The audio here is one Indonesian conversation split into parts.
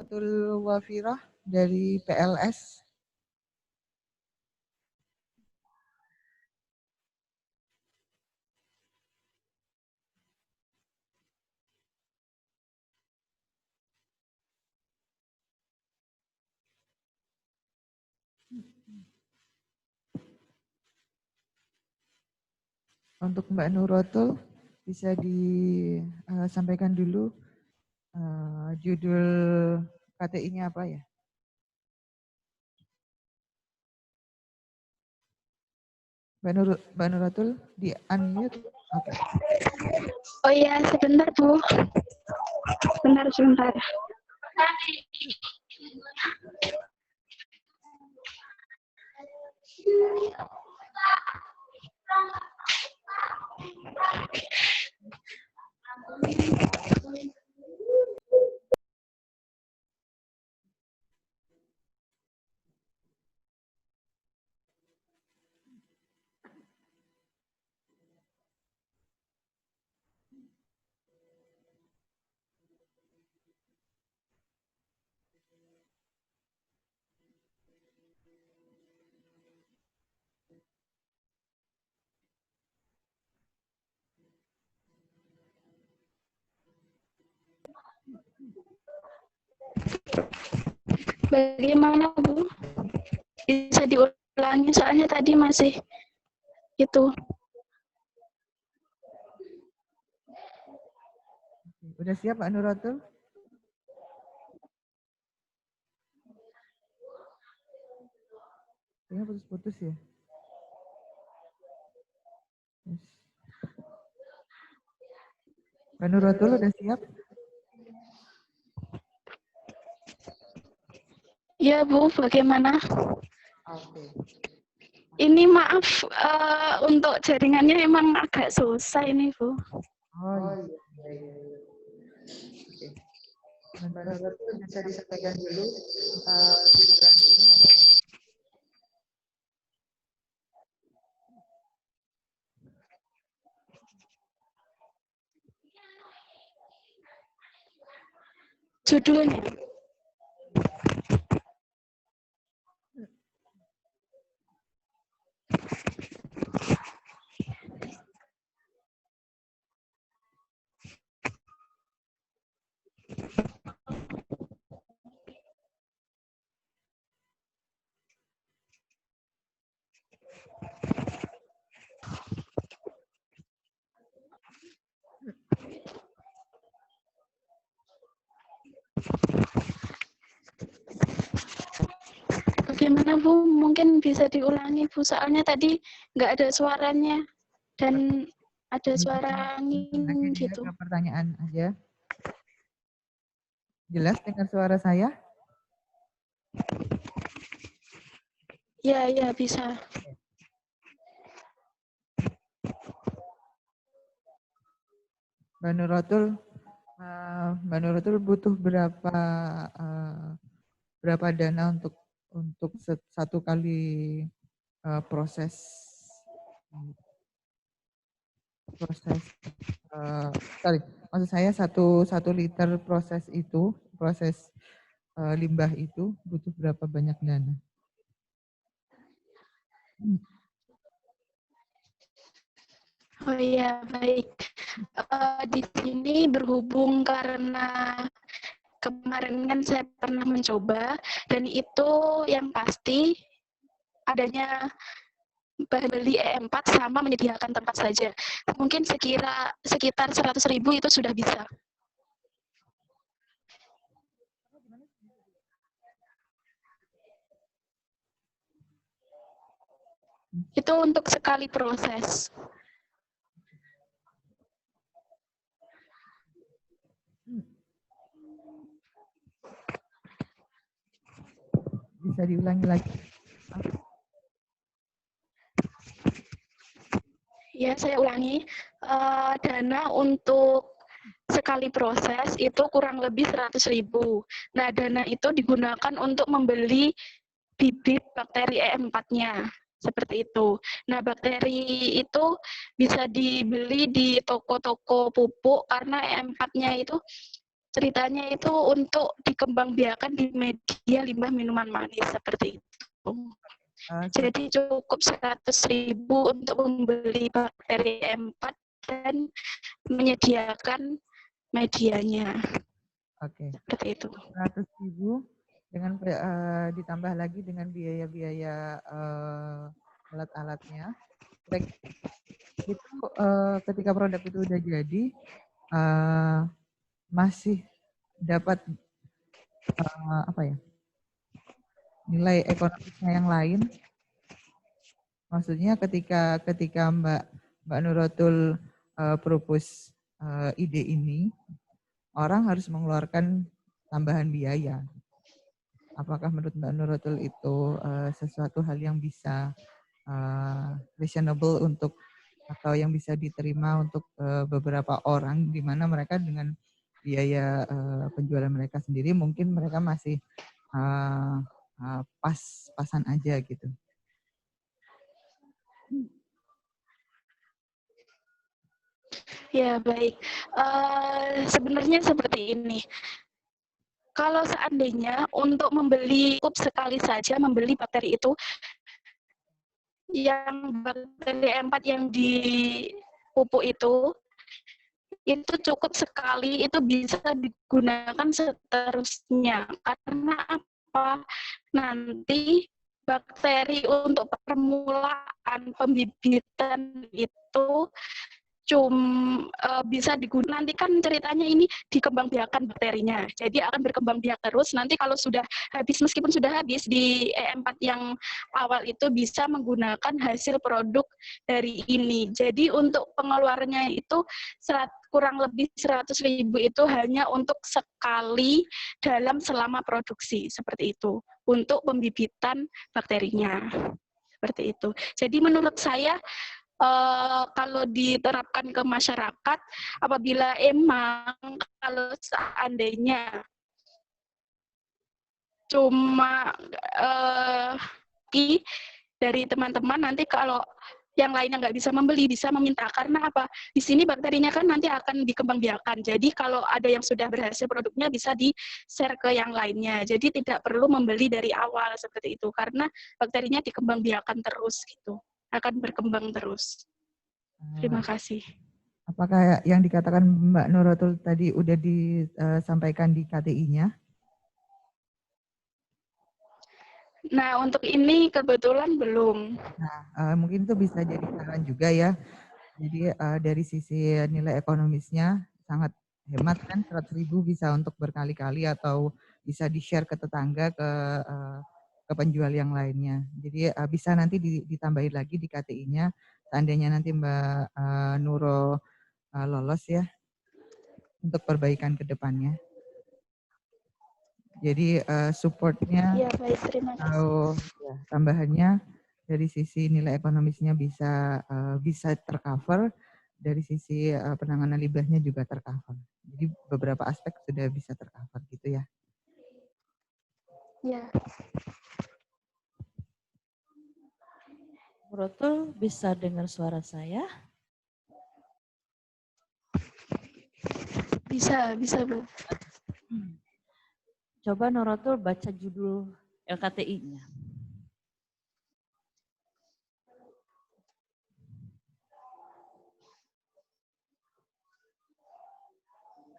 Tul Wafirah dari PLS. Untuk Mbak Nuratul, bisa disampaikan dulu judul KTI-nya apa ya? Mbak Nuratul, di unmute. Oke. Oh iya, sebentar Bu. Sebentar. Bagaimana Bu? Bisa diulangi soalnya tadi masih itu. Udah siap Mbak Nuratul? Kayaknya putus-putus ya. Yes. Mbak Nuratul udah siap? Ya Bu, bagaimana? Oke. Ini maaf untuk jaringannya emang agak susah ini Bu. Oh iya. Oke. Mbak Nuratul bisa disampaikan dulu judul KTI-nya apa ya? Judulnya. Bagaimana Bu? Mungkin bisa diulangi Bu, soalnya tadi nggak ada suaranya dan ada suara angin gitu. Ke pertanyaan aja. Jelas dengar suara saya? Ya, bisa. Mbak Nuratul butuh berapa dana untuk satu kali proses maksud saya satu liter proses limbah itu butuh berapa banyak dana? Oh iya, baik. Di sini berhubung karena kemarin kan saya pernah mencoba dan itu yang pasti adanya bahan beli E4 sama menyediakan tempat saja. Mungkin sekitar 100.000 itu sudah bisa. Itu untuk sekali proses. Bisa diulangi lagi? Ya, saya ulangi. Dana untuk sekali proses itu kurang lebih 100.000. Nah, dana itu digunakan untuk membeli bibit bakteri E4-nya. Seperti itu. Nah, bakteri itu bisa dibeli di toko-toko pupuk karena E4-nya itu ceritanya itu untuk dikembangbiakan di media limbah minuman manis seperti itu. Jadi cukup 100.000 untuk membeli bakteri E4 dan menyediakan medianya. Oke. Seperti itu. 100.000 dengan ditambah lagi dengan biaya-biaya alat-alatnya. Itu ketika produk itu udah jadi masih dapat apa ya? Nilai ekonomisnya yang lain. Maksudnya ketika Mbak Nuratul propose ide ini, orang harus mengeluarkan tambahan biaya. Apakah menurut Mbak Nuratul itu sesuatu hal yang bisa reasonable untuk atau yang bisa diterima untuk beberapa orang, di mana mereka dengan biaya penjualan mereka sendiri mungkin mereka masih pas-pasan aja gitu. Ya, baik. Sebenarnya seperti ini. Kalau seandainya untuk membeli cukup sekali saja membeli bakteri itu, yang bakteri E4 yang di pupuk itu cukup sekali, itu bisa digunakan seterusnya. Karena apa? Nanti bakteri untuk permulaan pembibitan itu bisa digunakan. Nanti kan ceritanya ini dikembangbiakan bakterinya, jadi akan berkembang biak terus. Nanti kalau sudah habis, meskipun sudah habis di E4 yang awal itu bisa menggunakan hasil produk dari ini. Jadi untuk pengeluarannya itu kurang lebih 100.000 itu hanya untuk sekali selama produksi, seperti itu, untuk pembibitan bakterinya. Seperti itu. Jadi menurut saya kalau diterapkan ke masyarakat, apabila emang kalau seandainya cuma dari teman-teman, nanti kalau yang lainnya nggak bisa membeli, bisa meminta. Karena apa? Di sini bakterinya kan nanti akan dikembangbiakan. Jadi kalau ada yang sudah berhasil produknya bisa di-share ke yang lainnya. Jadi tidak perlu membeli dari awal seperti itu. Karena bakterinya dikembangbiakan terus gitu. Akan berkembang terus. Terima kasih. Apakah yang dikatakan Mbak Nuratul tadi udah disampaikan di KTI-nya? Nah, untuk ini kebetulan belum. Nah, mungkin itu bisa jadi saran juga ya. Jadi dari sisi nilai ekonomisnya sangat hemat kan, 100.000 bisa untuk berkali-kali atau bisa di-share ke tetangga, ke penjual yang lainnya. Jadi bisa nanti ditambahin lagi di KTI-nya, seandainya nanti Mbak Nurul lolos ya, untuk perbaikan ke depannya. Jadi supportnya Ya, baik, terima kasih. atau ya, tambahannya dari sisi nilai ekonomisnya bisa tercover, dari sisi penanganan limbahnya juga tercover. Jadi beberapa aspek sudah bisa tercover gitu ya. Ya. Nuratul bisa dengar suara saya? Bisa Bu. Coba Nuratul baca judul LKTI-nya.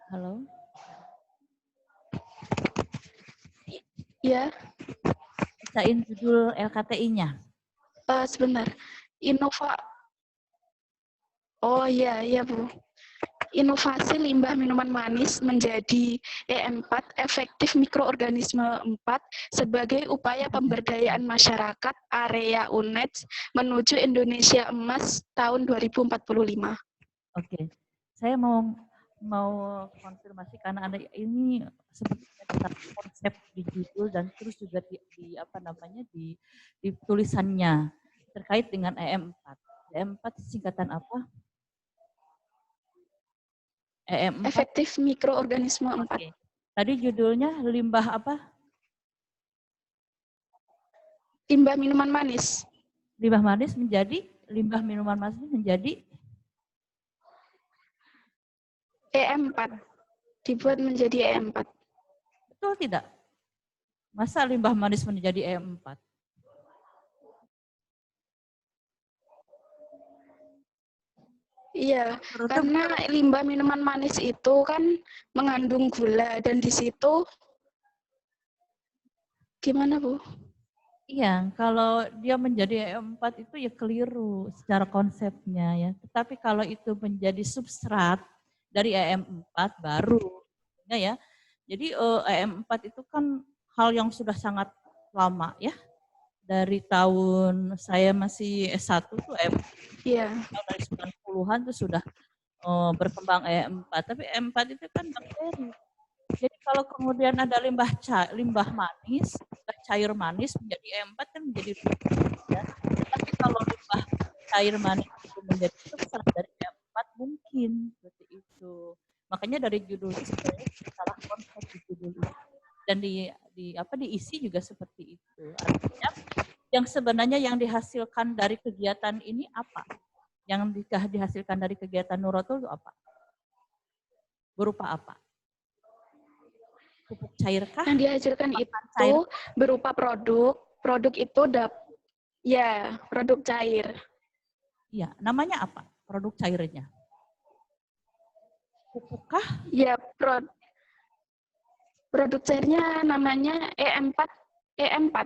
Halo? Ya. Bacain judul LKTI-nya. Sebentar. Oh iya Bu. Inovasi limbah minuman manis menjadi E4 efektif mikroorganisme 4 sebagai upaya pemberdayaan masyarakat area UNED menuju Indonesia Emas tahun 2045. Oke. Saya mau konfirmasi karena ada ini sepertinya konsep di judul dan terus juga di tulisannya terkait dengan EM4. EM4 singkatan apa? EM4. Efektif mikroorganisme 4. Oke. Tadi judulnya limbah apa? Limbah minuman manis. Limbah minuman manis menjadi EM4. dibuat menjadi E4. Betul tidak? Masa limbah manis menjadi E4? Iya, Menurut karena limbah minuman manis itu kan mengandung gula dan di situ gimana, Bu? iya, kalau dia menjadi E4 itu ya keliru secara konsepnya ya. Tetapi kalau itu menjadi substrat dari EM4 baru ya. Jadi EM4 itu kan hal yang sudah sangat lama ya. Dari tahun saya masih S1 tuh Iya. dari 90-an tuh sudah berkembang EM4. Tapi E4 itu kan bakteri. Jadi kalau kemudian ada limbah manis, cair manis menjadi E4 kan menjadi ya. Tapi kalau limbah cair manis itu menjadi substrat dari E4 mungkin seperti itu. Makanya dari judul itu sebenarnya salah konsep di judul itu. Dan diisi juga seperti itu. Artinya yang sebenarnya yang dihasilkan dari kegiatan ini apa? Yang dihasilkan dari kegiatan Nuratul itu apa? Berupa apa? Pupuk cair kah? Yang dihasilkan itu Cair? berupa produk itu produk cair. Iya, namanya apa? Produk cairnya? Pupuk kah? Ya, produk cairnya namanya E4. E4.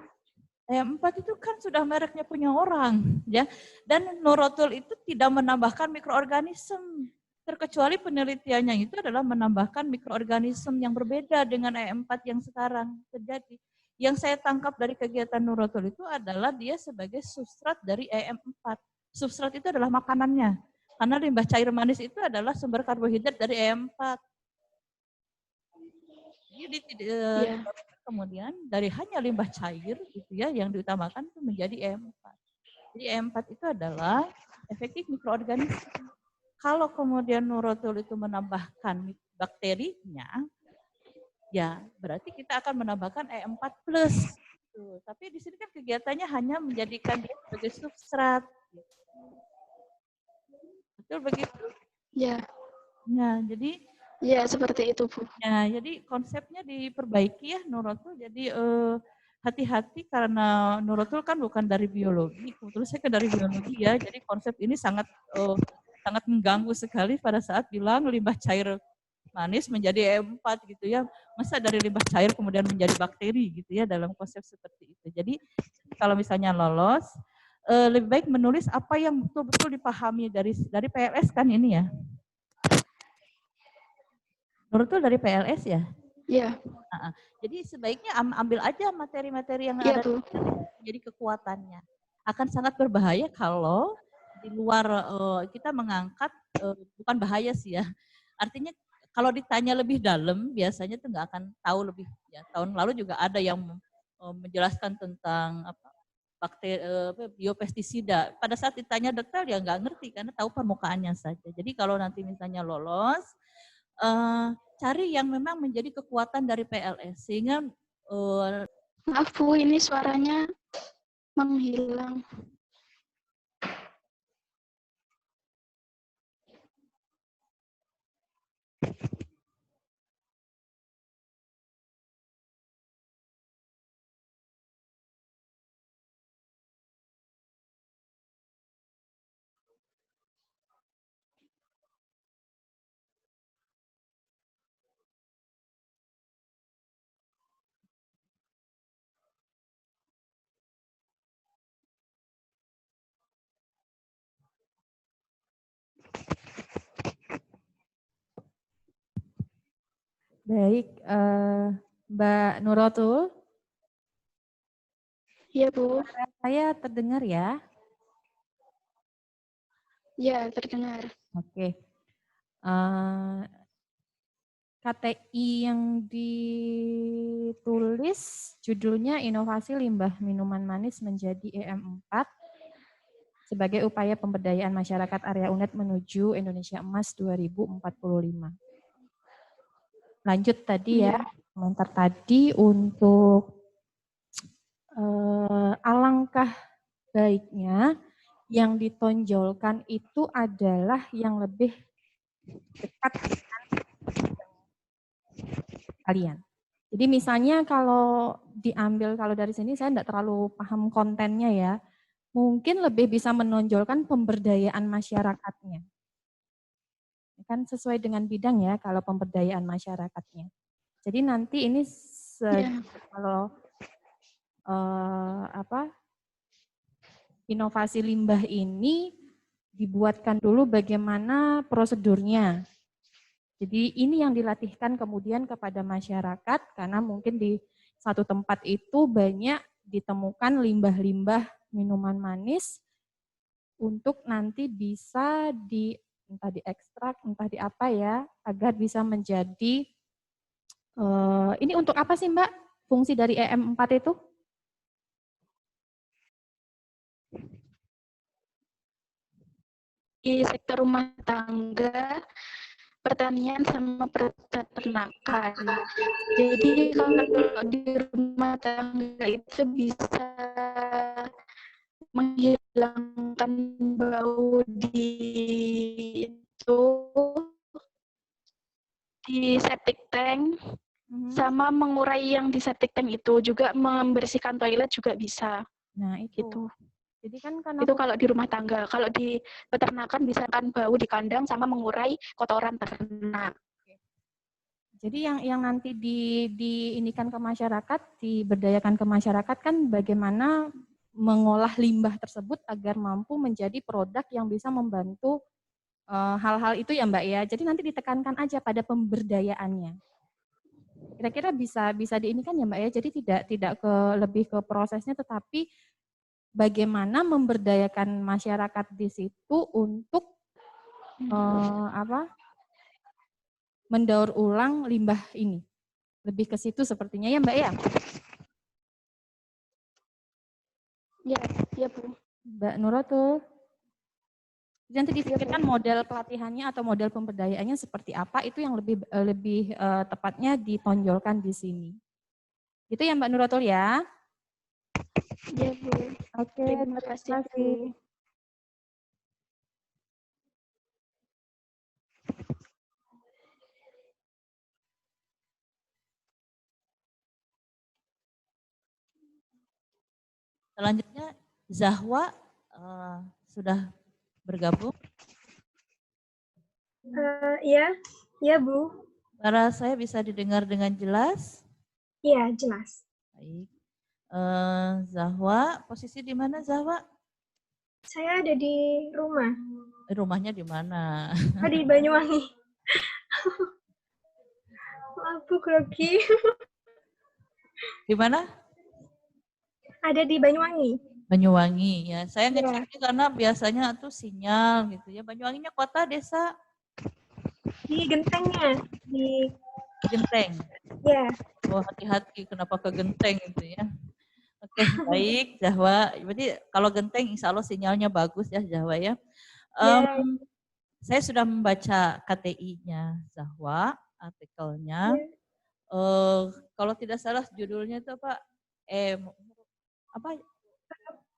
E4 itu kan sudah mereknya punya orang, ya. Dan Nuratul itu tidak menambahkan mikroorganisme. Terkecuali penelitiannya itu adalah menambahkan mikroorganisme yang berbeda dengan E4 yang sekarang terjadi. Yang saya tangkap dari kegiatan Nuratul itu adalah dia sebagai substrat dari EM4. Substrat itu adalah makanannya. Karena limbah cair manis itu adalah sumber karbohidrat dari EM4. Jadi kemudian dari hanya limbah cair gitu ya yang diutamakan itu menjadi E4. Jadi E4 itu adalah efektif mikroorganisme. Kalau kemudian Nuratul itu menambahkan bakterinya, ya berarti kita akan menambahkan E4 plus. Tapi di sini kan kegiatannya hanya menjadikan dia sebagai substrat. Betul begitu? Ya. Nah, jadi ya seperti itu, Bu. Ya, jadi konsepnya diperbaiki ya Nuratul. Jadi hati-hati karena Nuratul kan bukan dari biologi, kebetulan saya kan dari biologi ya. Jadi konsep ini sangat mengganggu sekali pada saat bilang limbah cair manis menjadi E4 gitu ya. Masa dari limbah cair kemudian menjadi bakteri gitu ya dalam konsep seperti itu. Jadi kalau misalnya lolos, lebih baik menulis apa yang betul-betul dipahami dari PLS kan ini ya. Nuratul dari PLS ya? Iya. Jadi sebaiknya ambil aja materi-materi yang Iya, ada Bu. jadi kekuatannya. Akan sangat berbahaya kalau di luar kita mengangkat, bukan bahaya sih ya. Artinya kalau ditanya lebih dalam biasanya tuh nggak akan tahu lebih. Ya, tahun lalu juga ada yang menjelaskan tentang bakteri biopestisida. Pada saat ditanya detail ya nggak ngerti karena tahu permukaannya saja. Jadi kalau nanti misalnya lolos, cari yang memang menjadi kekuatan dari PLS sehingga maaf Bu, ini suaranya menghilang. Baik, Mbak Nuratul. Iya, Bu. Saya terdengar ya? Ya, terdengar. Oke. KTI yang ditulis judulnya Inovasi Limbah Minuman Manis menjadi EM4 sebagai upaya pemberdayaan masyarakat area UNED menuju Indonesia Emas 2045. Lanjut tadi ya, komentar tadi untuk alangkah baiknya yang ditonjolkan itu adalah yang lebih dekat dengan kalian. Jadi misalnya kalau diambil, kalau dari sini saya tidak terlalu paham kontennya ya, mungkin lebih bisa menonjolkan pemberdayaan masyarakatnya. Kan sesuai dengan bidang ya kalau pemberdayaan masyarakatnya. Jadi nanti ini kalau inovasi limbah ini dibuatkan dulu bagaimana prosedurnya. Jadi ini yang dilatihkan kemudian kepada masyarakat karena mungkin di satu tempat itu banyak ditemukan limbah-limbah minuman manis untuk nanti bisa entah diekstrak, entah di apa ya, agar bisa menjadi, ini untuk apa sih Mbak fungsi dari EM4 itu? Di sektor rumah tangga, pertanian sama peternakan. Jadi kalau di rumah tangga itu bisa menghilangkan bau di septic tank, sama mengurai yang di septic tank itu, juga membersihkan toilet juga bisa. Nah itu. Gitu. Jadi kan itu kalau di rumah tangga. Kalau di peternakan bisa kan bau di kandang sama mengurai kotoran ternak. Jadi yang nanti diinikan ke masyarakat, diberdayakan ke masyarakat kan bagaimana mengolah limbah tersebut agar mampu menjadi produk yang bisa membantu hal-hal itu ya Mbak ya. Jadi nanti ditekankan aja pada pemberdayaannya. Kira-kira bisa diinikan ya Mbak ya. Jadi tidak lebih ke prosesnya, tetapi bagaimana memberdayakan masyarakat di situ untuk mendaur ulang limbah ini. Lebih ke situ sepertinya ya Mbak ya. Ya Bu. Mbak Nuratul. Nanti difikirkan model pelatihannya atau model pemberdayaannya seperti apa, itu yang lebih tepatnya ditonjolkan di sini. Itu ya Mbak Nuratul ya. Ya Bu. Oke, terima kasih Bu. Selanjutnya Zahwa sudah bergabung. Iya Bu. Suara saya bisa didengar dengan jelas? Iya, jelas. Baik. Zahwa, posisi di mana Zahwa? Saya ada di rumah. Rumahnya di mana? Di Banyuwangi. Maaf Bu, grogi. Di mana? Ada di Banyuwangi. Banyuwangi ya. Saya ngeceknya karena biasanya tuh sinyal gitu ya. Banyuwanginya kota, desa? Di Gentengnya. Di Genteng. Ya. Oh, hati-hati kenapa ke Genteng gitu ya. Oke, baik Zahwa. Berarti kalau Genteng insya Allah sinyalnya bagus ya Zahwa ya. Saya sudah membaca KTI-nya Zahwa, artikelnya. Kalau tidak salah judulnya itu apa?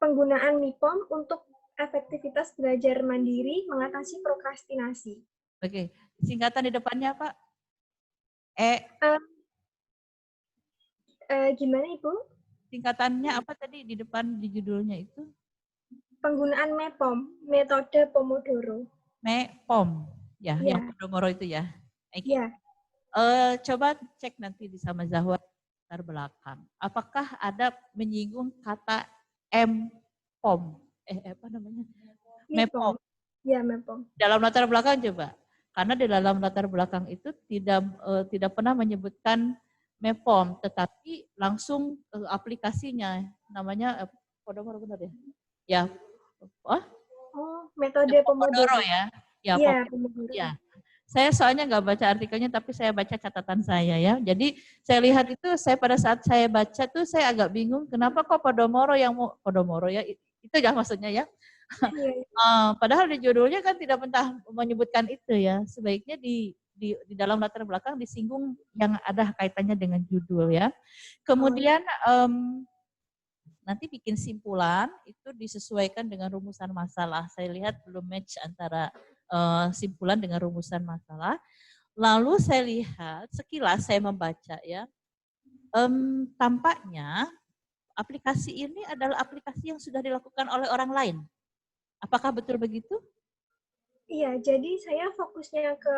Penggunaan MIPOM untuk efektivitas belajar mandiri mengatasi prokrastinasi. Oke, singkatan di depannya apa? Gimana Ibu? Singkatannya apa tadi di depan di judulnya itu? Penggunaan MEPOM, metode Pomodoro. MEPOM, ya, yang Pomodoro itu ya. Iya. Coba cek nanti di sama Zahwa latar belakang. Apakah ada menyinggung kata MPOM? Apa namanya? MEPOM. Ya, MEPOM. Dalam latar belakang coba. Karena di dalam latar belakang itu tidak pernah menyebutkan MEPOM, tetapi langsung aplikasinya namanya Pomodoro benar ya? Ya. Metode Pomodoro ya. Ya, Pomodoro. Ya. Saya soalnya nggak baca artikelnya, tapi saya baca catatan saya ya. Jadi saya lihat itu, pada saat saya baca tuh saya agak bingung, kenapa kok Pomodoro ya, itu ya maksudnya ya. Padahal di judulnya kan tidak pernah menyebutkan itu ya. Sebaiknya di dalam latar belakang disinggung yang ada kaitannya dengan judul ya. Kemudian nanti bikin simpulan itu disesuaikan dengan rumusan masalah. Saya lihat belum match antara simpulan dengan rumusan masalah. Lalu saya lihat, sekilas saya membaca ya, tampaknya aplikasi ini adalah aplikasi yang sudah dilakukan oleh orang lain. Apakah betul begitu? Iya, jadi saya fokusnya ke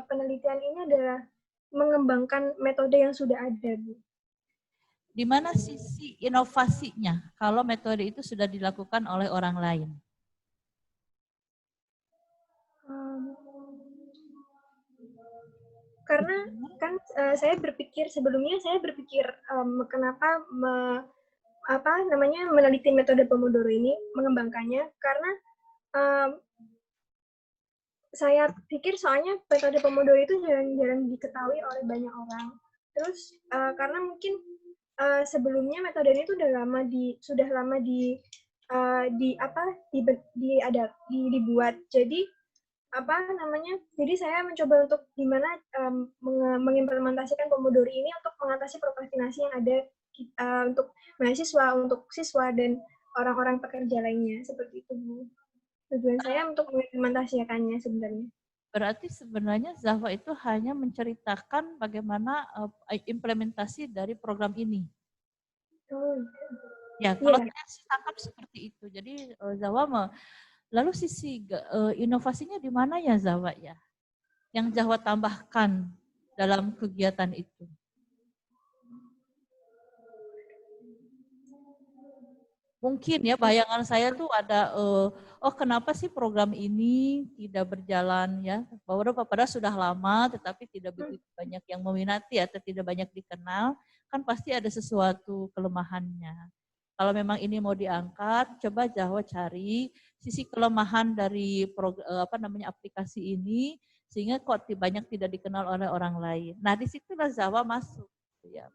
penelitian ini adalah mengembangkan metode yang sudah ada, Bu. Di mana sisi inovasinya kalau metode itu sudah dilakukan oleh orang lain? Karena kan saya berpikir sebelumnya kenapa meneliti metode Pomodoro ini, mengembangkannya karena saya pikir soalnya metode Pomodoro itu jarang diketahui oleh banyak orang. Terus karena mungkin sebelumnya metode ini tuh sudah lama dibuat. Jadi Jadi saya mencoba untuk gimana mengimplementasikan Pomodoro ini untuk mengatasi prokrastinasi yang ada untuk mahasiswa, untuk siswa dan orang-orang pekerja lainnya seperti itu, Bu. Tujuan saya untuk mengimplementasikannya sebenarnya. Berarti sebenarnya Zahwa itu hanya menceritakan bagaimana implementasi dari program ini. Oh, ya, kalau saya tangkap seperti itu. Jadi Zahwa lalu sisi inovasinya di mana ya Zahwa ya? Yang Zahwa tambahkan dalam kegiatan itu? Mungkin ya bayangan saya tuh ada, oh kenapa sih program ini tidak berjalan ya? Padahal sudah lama tetapi tidak begitu banyak yang meminati atau tidak banyak dikenal, kan pasti ada sesuatu kelemahannya. Kalau memang ini mau diangkat, coba Zahwa cari sisi kelemahan dari aplikasi ini sehingga kok banyak tidak dikenal oleh orang lain. Nah disitulah Zahwa masuk, ya.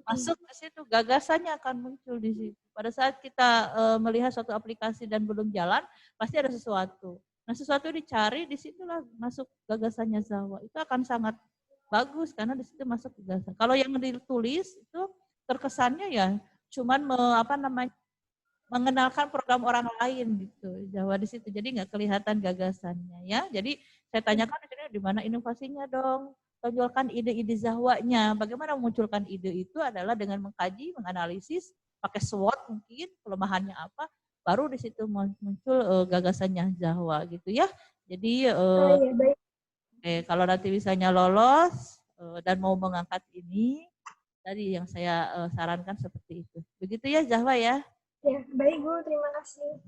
Masuk ke situ, gagasannya akan muncul di situ. Pada saat kita melihat suatu aplikasi dan belum jalan, pasti ada sesuatu. Nah sesuatu dicari, disitulah masuk gagasannya Zahwa. Itu akan sangat bagus karena di situ masuk gagasan. Kalau yang ditulis itu terkesannya ya cuman mengenalkan program orang lain gitu Zahwa di situ. Jadi nggak kelihatan gagasannya ya. Jadi saya tanyakan di mana inovasinya dong. Tonjolkan ide-ide Zahwanya. Bagaimana memunculkan ide itu adalah dengan mengkaji, menganalisis, pakai SWOT mungkin kelemahannya apa, baru di situ muncul gagasannya Zahwa gitu ya. Jadi kalau nanti misalnya lolos dan mau mengangkat ini, tadi yang saya sarankan seperti itu. Begitu ya Zahwa ya. Ya, baik Bu, terima kasih.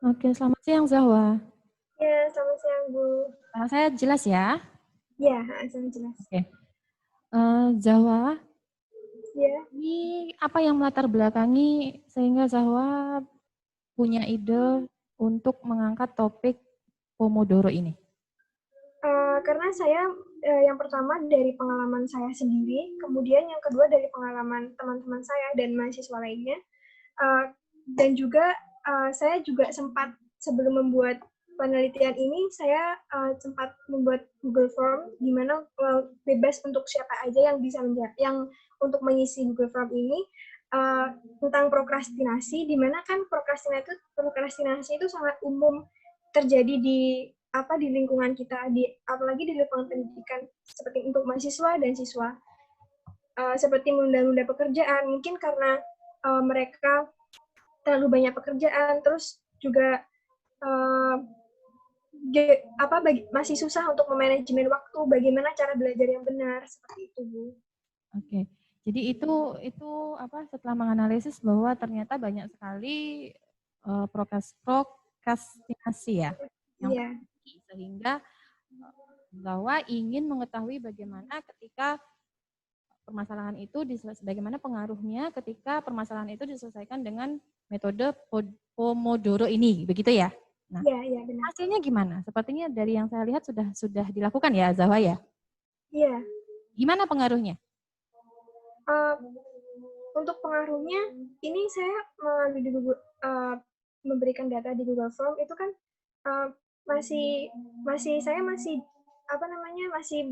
Oke, selamat siang Zahwa. Ya, selamat siang Bu. Saya jelas ya? Ya, sangat jelas. Oke. Zahwa, ya. Ini apa yang melatar belakangi sehingga Zahwa punya ide untuk mengangkat topik Pomodoro ini? Karena saya yang pertama dari pengalaman saya sendiri, kemudian yang kedua dari pengalaman teman-teman saya dan mahasiswa lainnya, dan juga saya juga sempat sebelum membuat penelitian ini, saya sempat membuat Google Form di mana bebas untuk siapa aja yang bisa yang untuk mengisi Google Form ini tentang prokrastinasi, di mana kan prokrastinasi itu sangat umum terjadi di lingkungan kita, apalagi di lingkungan pendidikan seperti untuk mahasiswa dan siswa, seperti menunda-nunda pekerjaan, mungkin karena mereka terlalu banyak pekerjaan, terus juga masih susah untuk memanajemen waktu, bagaimana cara belajar yang benar, seperti itu Bu. Oke, jadi itu setelah menganalisis bahwa ternyata banyak sekali prokrastinasi ya, yang sehingga bahwa ingin mengetahui bagaimana ketika permasalahan itu bagaimana pengaruhnya ketika permasalahan itu diselesaikan dengan metode Pomodoro ini, begitu ya? Nah, ya, benar. Hasilnya gimana? Sepertinya dari yang saya lihat sudah dilakukan ya, Zahwa ya? Iya. Gimana pengaruhnya? Untuk pengaruhnya, ini saya melalui memberikan data di Google Form itu kan saya masih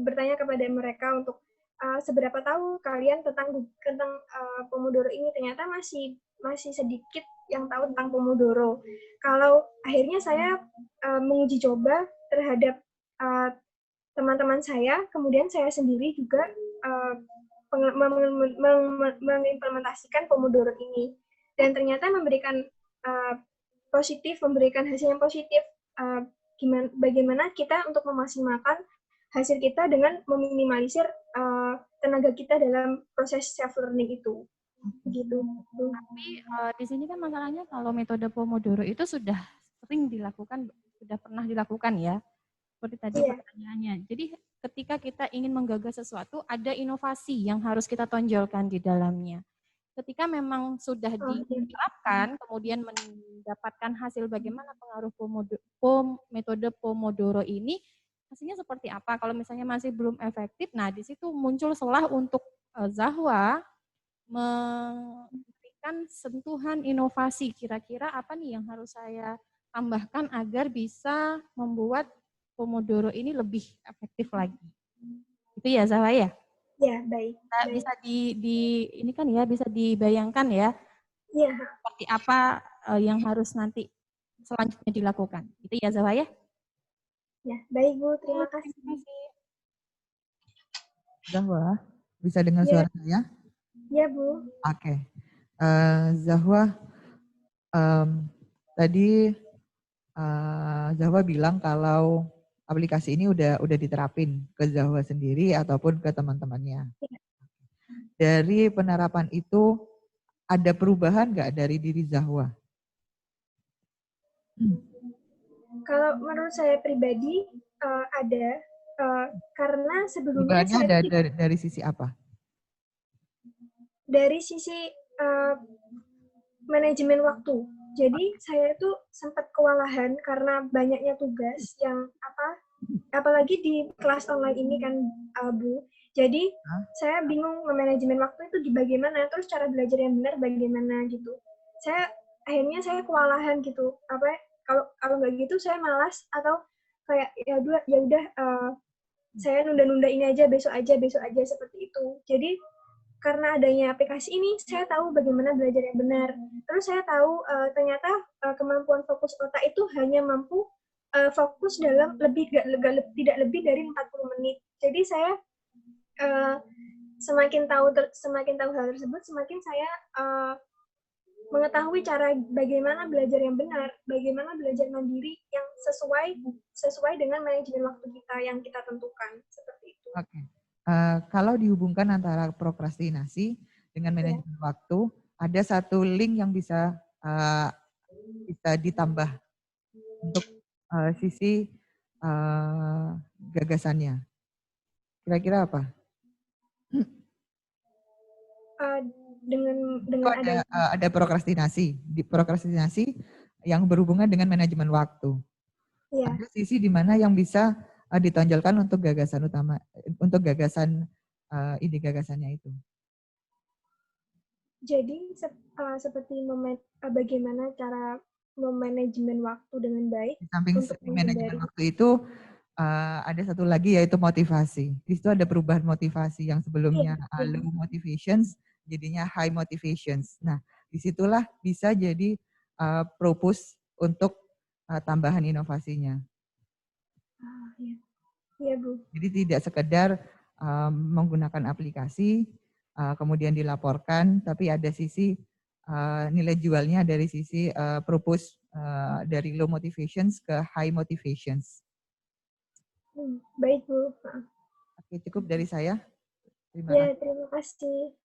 bertanya kepada mereka untuk seberapa tahu kalian tentang Pomodoro ini. Ternyata masih sedikit yang tahu tentang Pomodoro. Kalau akhirnya saya menguji coba terhadap teman-teman saya, kemudian saya sendiri juga mengimplementasikan Pomodoro ini, dan ternyata memberikan memberikan hasil yang positif. Bagaimana kita untuk memaksimalkan hasil kita dengan meminimalisir tenaga kita dalam proses self learning itu, gitu. Tapi di sini kan masalahnya kalau metode Pomodoro itu sudah sering dilakukan, sudah pernah dilakukan ya, seperti tadi pertanyaannya. Jadi ketika kita ingin menggagas sesuatu, ada inovasi yang harus kita tonjolkan di dalamnya. Ketika memang sudah diterapkan, kemudian mendapatkan hasil bagaimana pengaruh metode Pomodoro ini, hasilnya seperti apa. Kalau misalnya masih belum efektif, nah di situ muncul celah untuk Zahwa memberikan sentuhan inovasi. Kira-kira apa nih yang harus saya tambahkan agar bisa membuat Pomodoro ini lebih efektif lagi. Itu ya Zahwa ya? Ya, baik. Bisa ini kan ya, bisa dibayangkan ya. Iya. Seperti apa yang harus nanti selanjutnya dilakukan. Itu ya Zahwa ya? Ya, baik Bu, terima kasih. Zahwa, bisa dengar suara saya? Ya Bu. Oke. Zahwa, tadi Zahwa bilang kalau aplikasi ini udah diterapin ke Zahwa sendiri ataupun ke teman-temannya. Dari penerapan itu ada perubahan nggak dari diri Zahwa? Kalau menurut saya pribadi ada, karena sebelumnya Perubahannya saya ada dari sisi apa? Dari sisi manajemen waktu. Jadi saya itu sempat kewalahan karena banyaknya tugas yang apalagi di kelas online ini kan Bu. Jadi saya bingung memanajemen waktu itu di bagaimana, terus cara belajar yang benar bagaimana gitu. Akhirnya saya kewalahan gitu. Kalau nggak gitu saya malas atau kayak ya udah saya nunda-nunda ini aja besok aja seperti itu. Jadi karena adanya aplikasi ini, saya tahu bagaimana belajar yang benar. Terus saya tahu ternyata kemampuan fokus otak itu hanya mampu fokus dalam tidak lebih dari 40 menit. Jadi saya semakin tahu hal tersebut, semakin saya mengetahui cara bagaimana belajar yang benar, bagaimana belajar mandiri yang sesuai dengan manajemen waktu kita yang kita tentukan, seperti itu. Oke. Kalau dihubungkan antara prokrastinasi dengan manajemen waktu, ada satu link yang bisa ditambah untuk sisi gagasannya. Kira-kira apa? Dengan ada prokrastinasi. Di prokrastinasi yang berhubungan dengan manajemen waktu. Ya. Ada sisi di mana yang bisa ditonjolkan untuk gagasan utama, untuk gagasannya itu. Jadi seperti bagaimana cara memanajemen waktu dengan baik. Di samping manajemen waktu itu ada satu lagi yaitu motivasi. Di situ ada perubahan motivasi yang sebelumnya low motivations jadinya high motivations. Nah, disitulah bisa jadi propose untuk tambahan inovasinya. Iya, Bu. Jadi tidak sekedar menggunakan aplikasi, kemudian dilaporkan, tapi ada sisi nilai jualnya dari sisi propose dari low motivations ke high motivations. Baik, Bu. Oke, cukup dari saya. Terima kasih.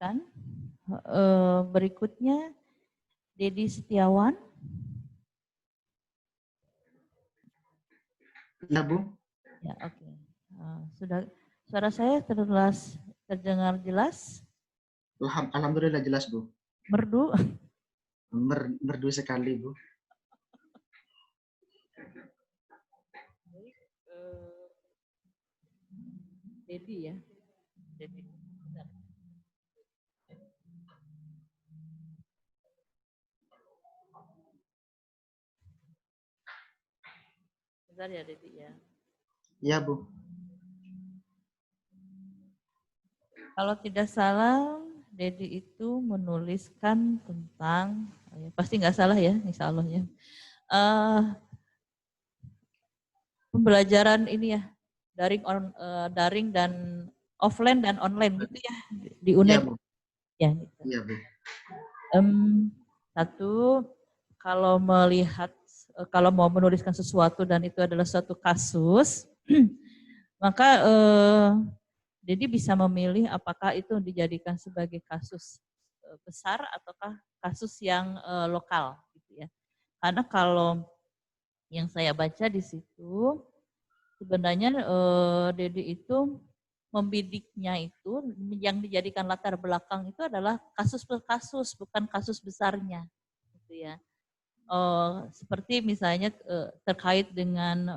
lanjutkan. Berikutnya Dedi Setiawan. Ya, Bu. Ya, oke. Sudah, suara saya terdengar jelas? Alhamdulillah jelas, Bu. Merdu? Merdu sekali, Bu. Dedi ya. Dedi. Bentar. Bentar ya Dedi ya. Ya, Bu. Kalau tidak salah, Dedi itu menuliskan tentang, pasti nggak salah ya, insya Allah ya. Pembelajaran ini ya, daring dan offline dan online gitu ya, di UNED. Ya, Bu. Ya, gitu. Ya, Bu. Satu, kalau mau menuliskan sesuatu dan itu adalah suatu kasus, maka Dedi bisa memilih apakah itu dijadikan sebagai kasus besar ataukah kasus yang lokal, gitu ya. Karena kalau yang saya baca di situ, sebenarnya Dedi itu membidiknya itu yang dijadikan latar belakang itu adalah kasus per kasus, bukan kasus besarnya, gitu ya. Seperti misalnya terkait dengan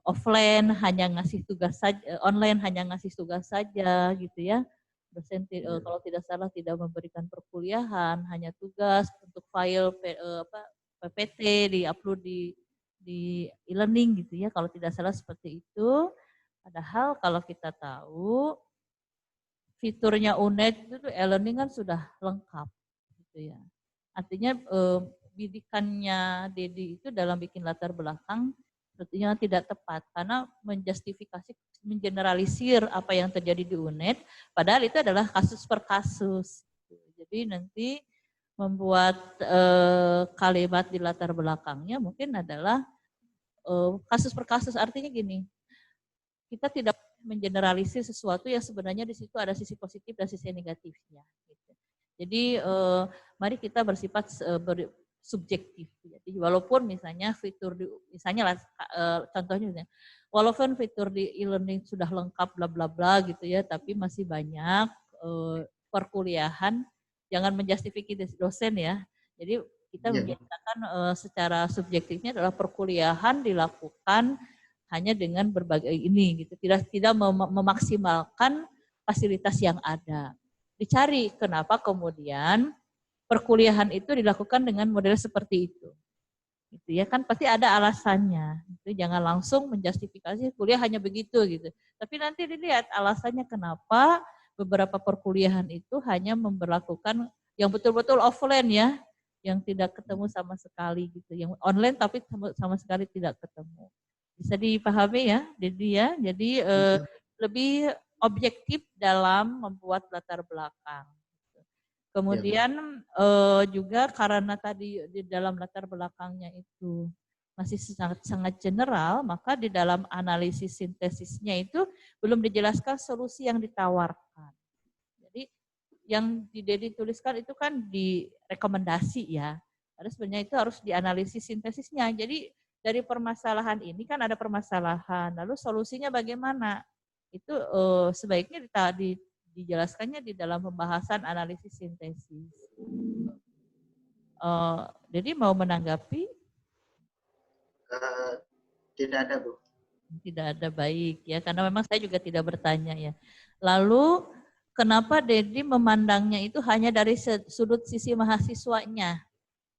offline hanya ngasih tugas saja, online hanya ngasih tugas saja, gitu ya. Dosen kalau tidak salah tidak memberikan perkuliahan, hanya tugas untuk file PPT di-upload di e-learning gitu ya. Kalau tidak salah seperti itu. Padahal kalau kita tahu fiturnya UNED itu e-learning kan sudah lengkap gitu ya. Artinya bidikannya Dedi itu dalam bikin latar belakang sepertinya tidak tepat karena menjustifikasi, mengeneralisir apa yang terjadi di UNED, padahal itu adalah kasus per kasus. Jadi nanti membuat kalimat di latar belakangnya mungkin adalah kasus per kasus, artinya gini, kita tidak mengeneralisir sesuatu yang sebenarnya di situ ada sisi positif dan sisi negatifnya. Gitu. Jadi mari kita bersifat subjektif. Jadi walaupun misalnya fitur misalnya contohnya walaupun fitur di e-learning sudah lengkap bla bla bla gitu ya, tapi masih banyak perkuliahan, jangan menjustifikasi dosen ya. Jadi kita menyatakan secara subjektifnya adalah perkuliahan dilakukan hanya dengan berbagai ini gitu, tidak memaksimalkan fasilitas yang ada. Dicari kenapa kemudian perkuliahan itu dilakukan dengan model seperti itu. Gitu ya kan pasti ada alasannya. Itu jangan langsung menjustifikasi kuliah hanya begitu gitu. Tapi nanti dilihat alasannya kenapa beberapa perkuliahan itu hanya memberlakukan yang betul-betul offline ya, yang tidak ketemu sama sekali gitu. Yang online tapi sama sekali tidak ketemu. Bisa dipahami ya, Dedi ya. Jadi lebih objektif dalam membuat latar belakang. Kemudian juga karena tadi di dalam latar belakangnya itu masih sangat general, maka di dalam analisis sintesisnya itu belum dijelaskan solusi yang ditawarkan. Jadi yang di Dedi tuliskan itu kan di rekomendasi ya. Karena sebenarnya itu harus dianalisis sintesisnya. Jadi dari permasalahan ini kan ada permasalahan, lalu solusinya bagaimana? Itu sebaiknya dijelaskannya di dalam pembahasan analisis sintesis. Jadi mau menanggapi? Tidak ada, Bu. Tidak ada, baik ya, karena memang saya juga tidak bertanya ya. Lalu kenapa Dedi memandangnya itu hanya dari sudut sisi mahasiswanya,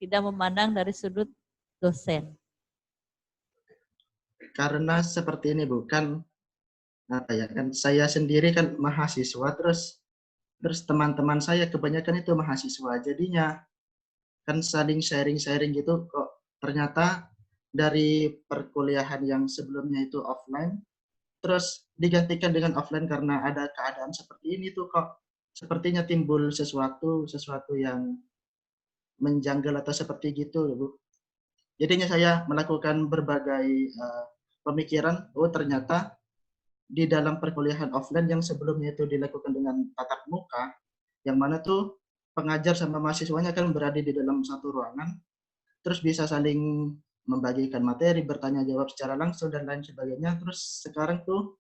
tidak memandang dari sudut dosen? Karena seperti ini, Bu, kan saya sendiri kan mahasiswa, terus teman-teman saya kebanyakan itu mahasiswa, jadinya kan saling sharing gitu, kok ternyata dari perkuliahan yang sebelumnya itu offline terus digantikan dengan offline karena ada keadaan seperti ini tuh, kok sepertinya timbul sesuatu yang menjanggal atau seperti gitu, Bu. Jadinya saya melakukan berbagai pemikiran, ternyata di dalam perkuliahan offline yang sebelumnya itu dilakukan dengan tatap muka, yang mana tuh pengajar sama mahasiswanya kan berada di dalam satu ruangan, terus bisa saling membagikan materi, bertanya jawab secara langsung dan lain sebagainya. Terus sekarang tuh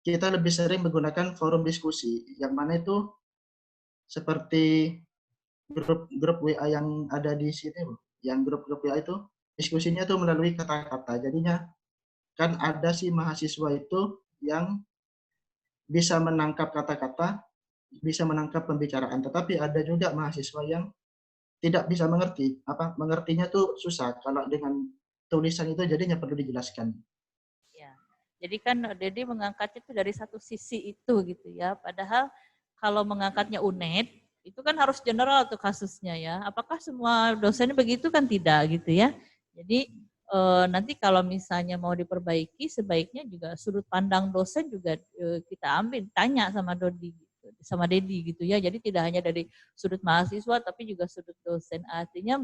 kita lebih sering menggunakan forum diskusi, yang mana itu seperti grup WA yang ada di sini, Bu. Yang grup-grup WA itu diskusinya tuh melalui kata-kata. Jadinya kan ada si mahasiswa itu yang bisa menangkap kata-kata, bisa menangkap pembicaraan, tetapi ada juga mahasiswa yang tidak bisa mengerti, mengertinya tuh susah kalau dengan tulisan itu jadinya perlu dijelaskan. Ya. Jadi kan Dedi mengangkatnya itu dari satu sisi itu gitu ya. Padahal kalau mengangkatnya UNED itu kan harus general tuh kasusnya ya. Apakah semua dosen begitu kan tidak gitu ya. Jadi nanti kalau misalnya mau diperbaiki sebaiknya juga sudut pandang dosen juga kita ambil, tanya sama Dodi gitu, sama Dedi gitu ya. Jadi tidak hanya dari sudut mahasiswa tapi juga sudut dosen. Artinya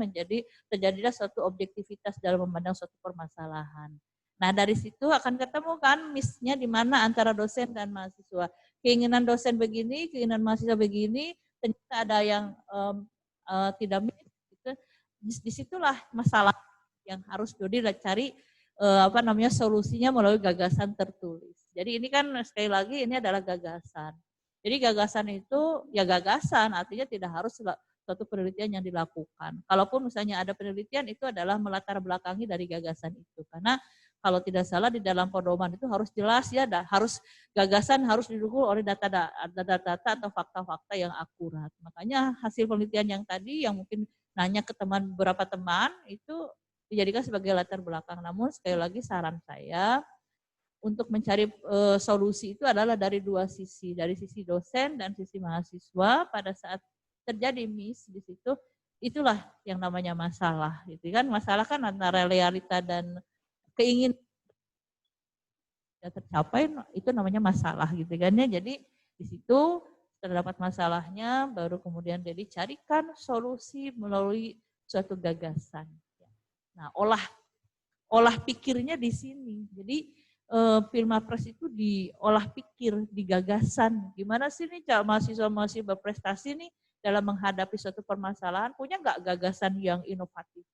terjadilah suatu objektivitas dalam memandang suatu permasalahan. Nah, dari situ akan ketemu kan miss-nya di mana antara dosen dan mahasiswa. Keinginan dosen begini, keinginan mahasiswa begini, ternyata ada yang tidak miss. Gitu. Disitulah masalah yang harus Dodi cari solusinya melalui gagasan tertulis. Jadi ini kan sekali lagi ini adalah gagasan. Jadi gagasan itu ya gagasan, artinya tidak harus suatu penelitian yang dilakukan. Kalaupun misalnya ada penelitian itu adalah melatar belakangi dari gagasan itu. Karena kalau tidak salah di dalam pedoman itu harus jelas ya, gagasan harus didukung oleh data-data atau fakta-fakta yang akurat. Makanya hasil penelitian yang tadi yang mungkin nanya ke beberapa teman itu dijadikan sebagai latar belakang. Namun sekali lagi saran saya untuk mencari solusi itu adalah dari dua sisi, dari sisi dosen dan sisi mahasiswa. Pada saat terjadi miss di situ, itulah yang namanya masalah. Gitu kan, masalah kan antara realita dan keinginan tercapai, itu namanya masalah gitu kan ya. Jadi di situ terdapat masalahnya, baru kemudian jadi carikan solusi melalui suatu gagasan. Nah, olah pikirnya di sini. Jadi Filmapres itu diolah pikir, di gagasan. Gimana sih nih mahasiswa-mahasiswa berprestasi nih dalam menghadapi suatu permasalahan, punya nggak gagasan yang inovatif?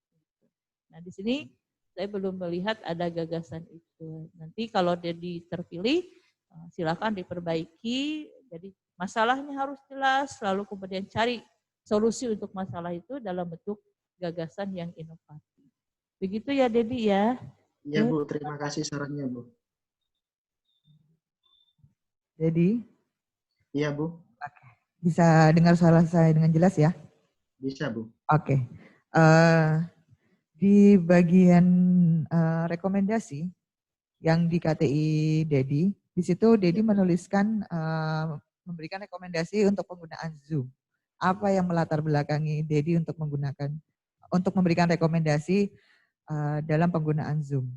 Nah, di sini saya belum melihat ada gagasan itu. Nanti kalau Dedi terpilih, silakan diperbaiki. Jadi masalahnya harus jelas, lalu kemudian cari solusi untuk masalah itu dalam bentuk gagasan yang inovatif. Begitu ya Dedi ya. Iya Bu, terima kasih sarannya Bu. Dedi? Iya Bu. Oke. Bisa dengar suara saya dengan jelas ya? Bisa Bu. Oke. Di bagian rekomendasi yang di KTI Dedi, di situ Dedi menuliskan memberikan rekomendasi untuk penggunaan Zoom. Apa yang melatar belakangi Dedi untuk memberikan rekomendasi dalam penggunaan Zoom?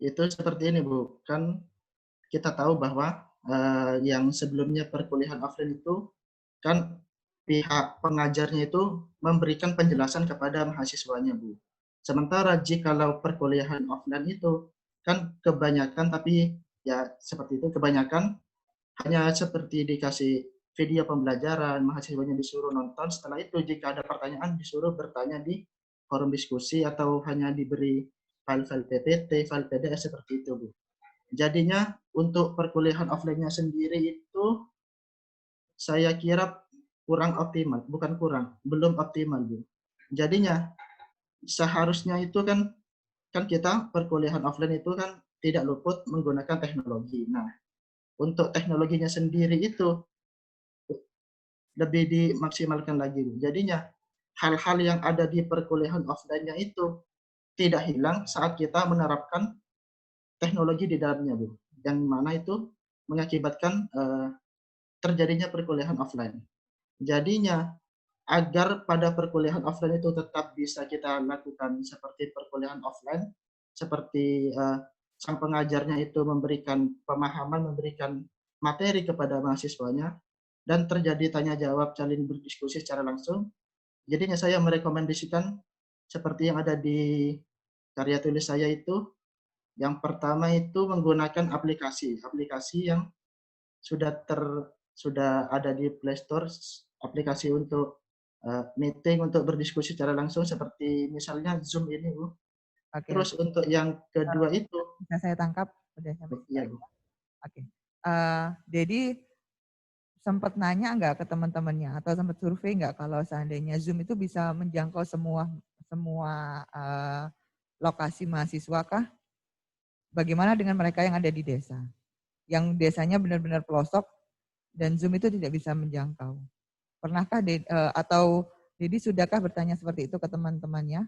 Itu seperti ini Bu, kan kita tahu bahwa yang sebelumnya perkuliahan offline itu kan pihak pengajarnya itu memberikan penjelasan kepada mahasiswanya Bu. Sementara jikalau perkuliahan offline itu kan kebanyakan, tapi ya seperti itu, kebanyakan hanya seperti dikasih video pembelajaran, mahasiswanya disuruh nonton, setelah itu jika ada pertanyaan disuruh bertanya di forum diskusi atau hanya diberi file-file PPT, file PDF seperti itu Bu. Jadinya untuk perkuliahan offline-nya sendiri itu saya kira kurang optimal, belum optimal Bu. Jadinya seharusnya itu kan kita perkuliahan offline itu kan tidak luput menggunakan teknologi. Nah, untuk teknologinya sendiri itu lebih dimaksimalkan lagi Bu. Jadinya hal-hal yang ada di perkuliahan offline-nya itu tidak hilang saat kita menerapkan teknologi di dalamnya Bu. Yang mana itu mengakibatkan terjadinya perkuliahan offline. Jadinya agar pada perkuliahan offline itu tetap bisa kita lakukan seperti perkuliahan offline, seperti sang pengajarnya itu memberikan pemahaman, memberikan materi kepada mahasiswanya, dan terjadi tanya jawab, saling berdiskusi secara langsung. Jadinya saya merekomendasikan seperti yang ada di karya tulis saya itu, Yang pertama itu menggunakan aplikasi yang sudah ada di Play Store, aplikasi untuk meeting, untuk berdiskusi secara langsung seperti misalnya Zoom ini, Bu. Oke, Terus untuk yang kedua itu, bisa saya tangkap? Udah sampai iya, situ. Bu. Oke. Jadi sempat nanya nggak ke teman-temannya atau sempat survei nggak kalau seandainya Zoom itu bisa menjangkau semua lokasi mahasiswa kah? Bagaimana dengan mereka yang ada di desa? Yang desanya benar-benar pelosok dan Zoom itu tidak bisa menjangkau. Pernahkah atau Dedi sudahkah bertanya seperti itu ke teman-temannya?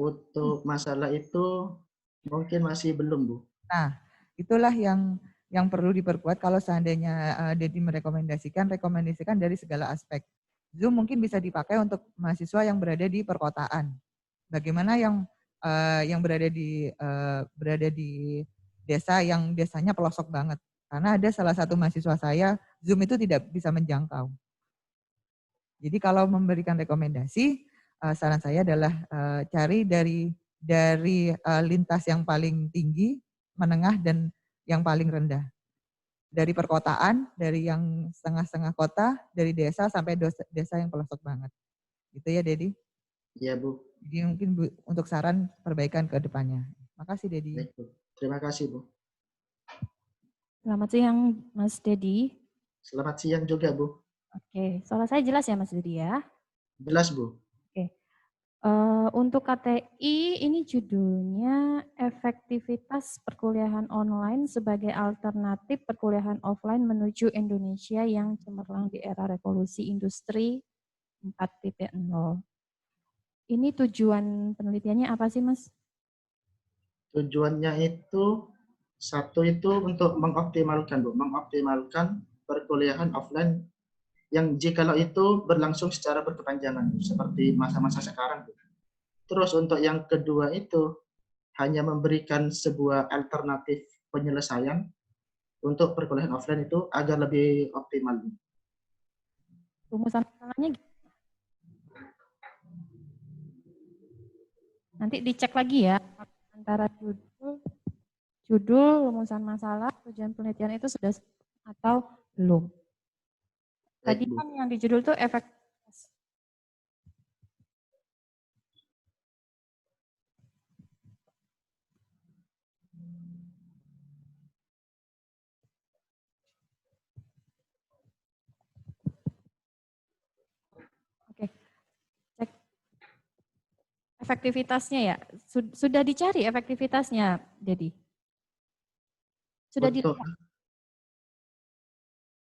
Untuk masalah itu mungkin masih belum, Bu. Nah, itulah yang perlu diperkuat kalau seandainya Dedi rekomendasikan dari segala aspek. Zoom mungkin bisa dipakai untuk mahasiswa yang berada di perkotaan. Bagaimana yang berada di desa yang desanya pelosok banget. Karena ada salah satu mahasiswa saya, Zoom itu tidak bisa menjangkau. Jadi kalau memberikan rekomendasi, saran saya adalah cari dari lintas yang paling tinggi, menengah, dan yang paling rendah. Dari perkotaan, dari yang setengah-setengah kota, dari desa sampai desa yang pelosok banget. Gitu ya, Dedi? Iya, Bu. Jadi mungkin untuk saran perbaikan ke depannya. Makasih, Dedi. Baik, Bu. Terima kasih, Bu. Selamat siang, Mas Dedi. Selamat siang juga, Bu. Oke, suara saya jelas ya, Mas Dedi ya? Jelas, Bu. Oke. Untuk KTI ini judulnya efektivitas perkuliahan online sebagai alternatif perkuliahan offline menuju Indonesia yang cemerlang di era revolusi industri 4.0. Ini tujuan penelitiannya apa sih, Mas? Tujuannya itu satu itu untuk mengoptimalkan, Bu, mengoptimalkan perkuliahan offline yang jikalau itu berlangsung secara berkepanjangan seperti masa-masa sekarang, Bu. Terus untuk yang kedua itu hanya memberikan sebuah alternatif penyelesaian untuk perkuliahan offline itu agar lebih optimal. Rumusan masalahnya nanti dicek lagi ya antara judul, rumusan masalah, tujuan penelitian itu sudah atau belum. Tadi kan yang di judul tuh efek. Oke, cek efektivitasnya ya. Sudah dicari efektivitasnya, Dedi? Sudah dilihat?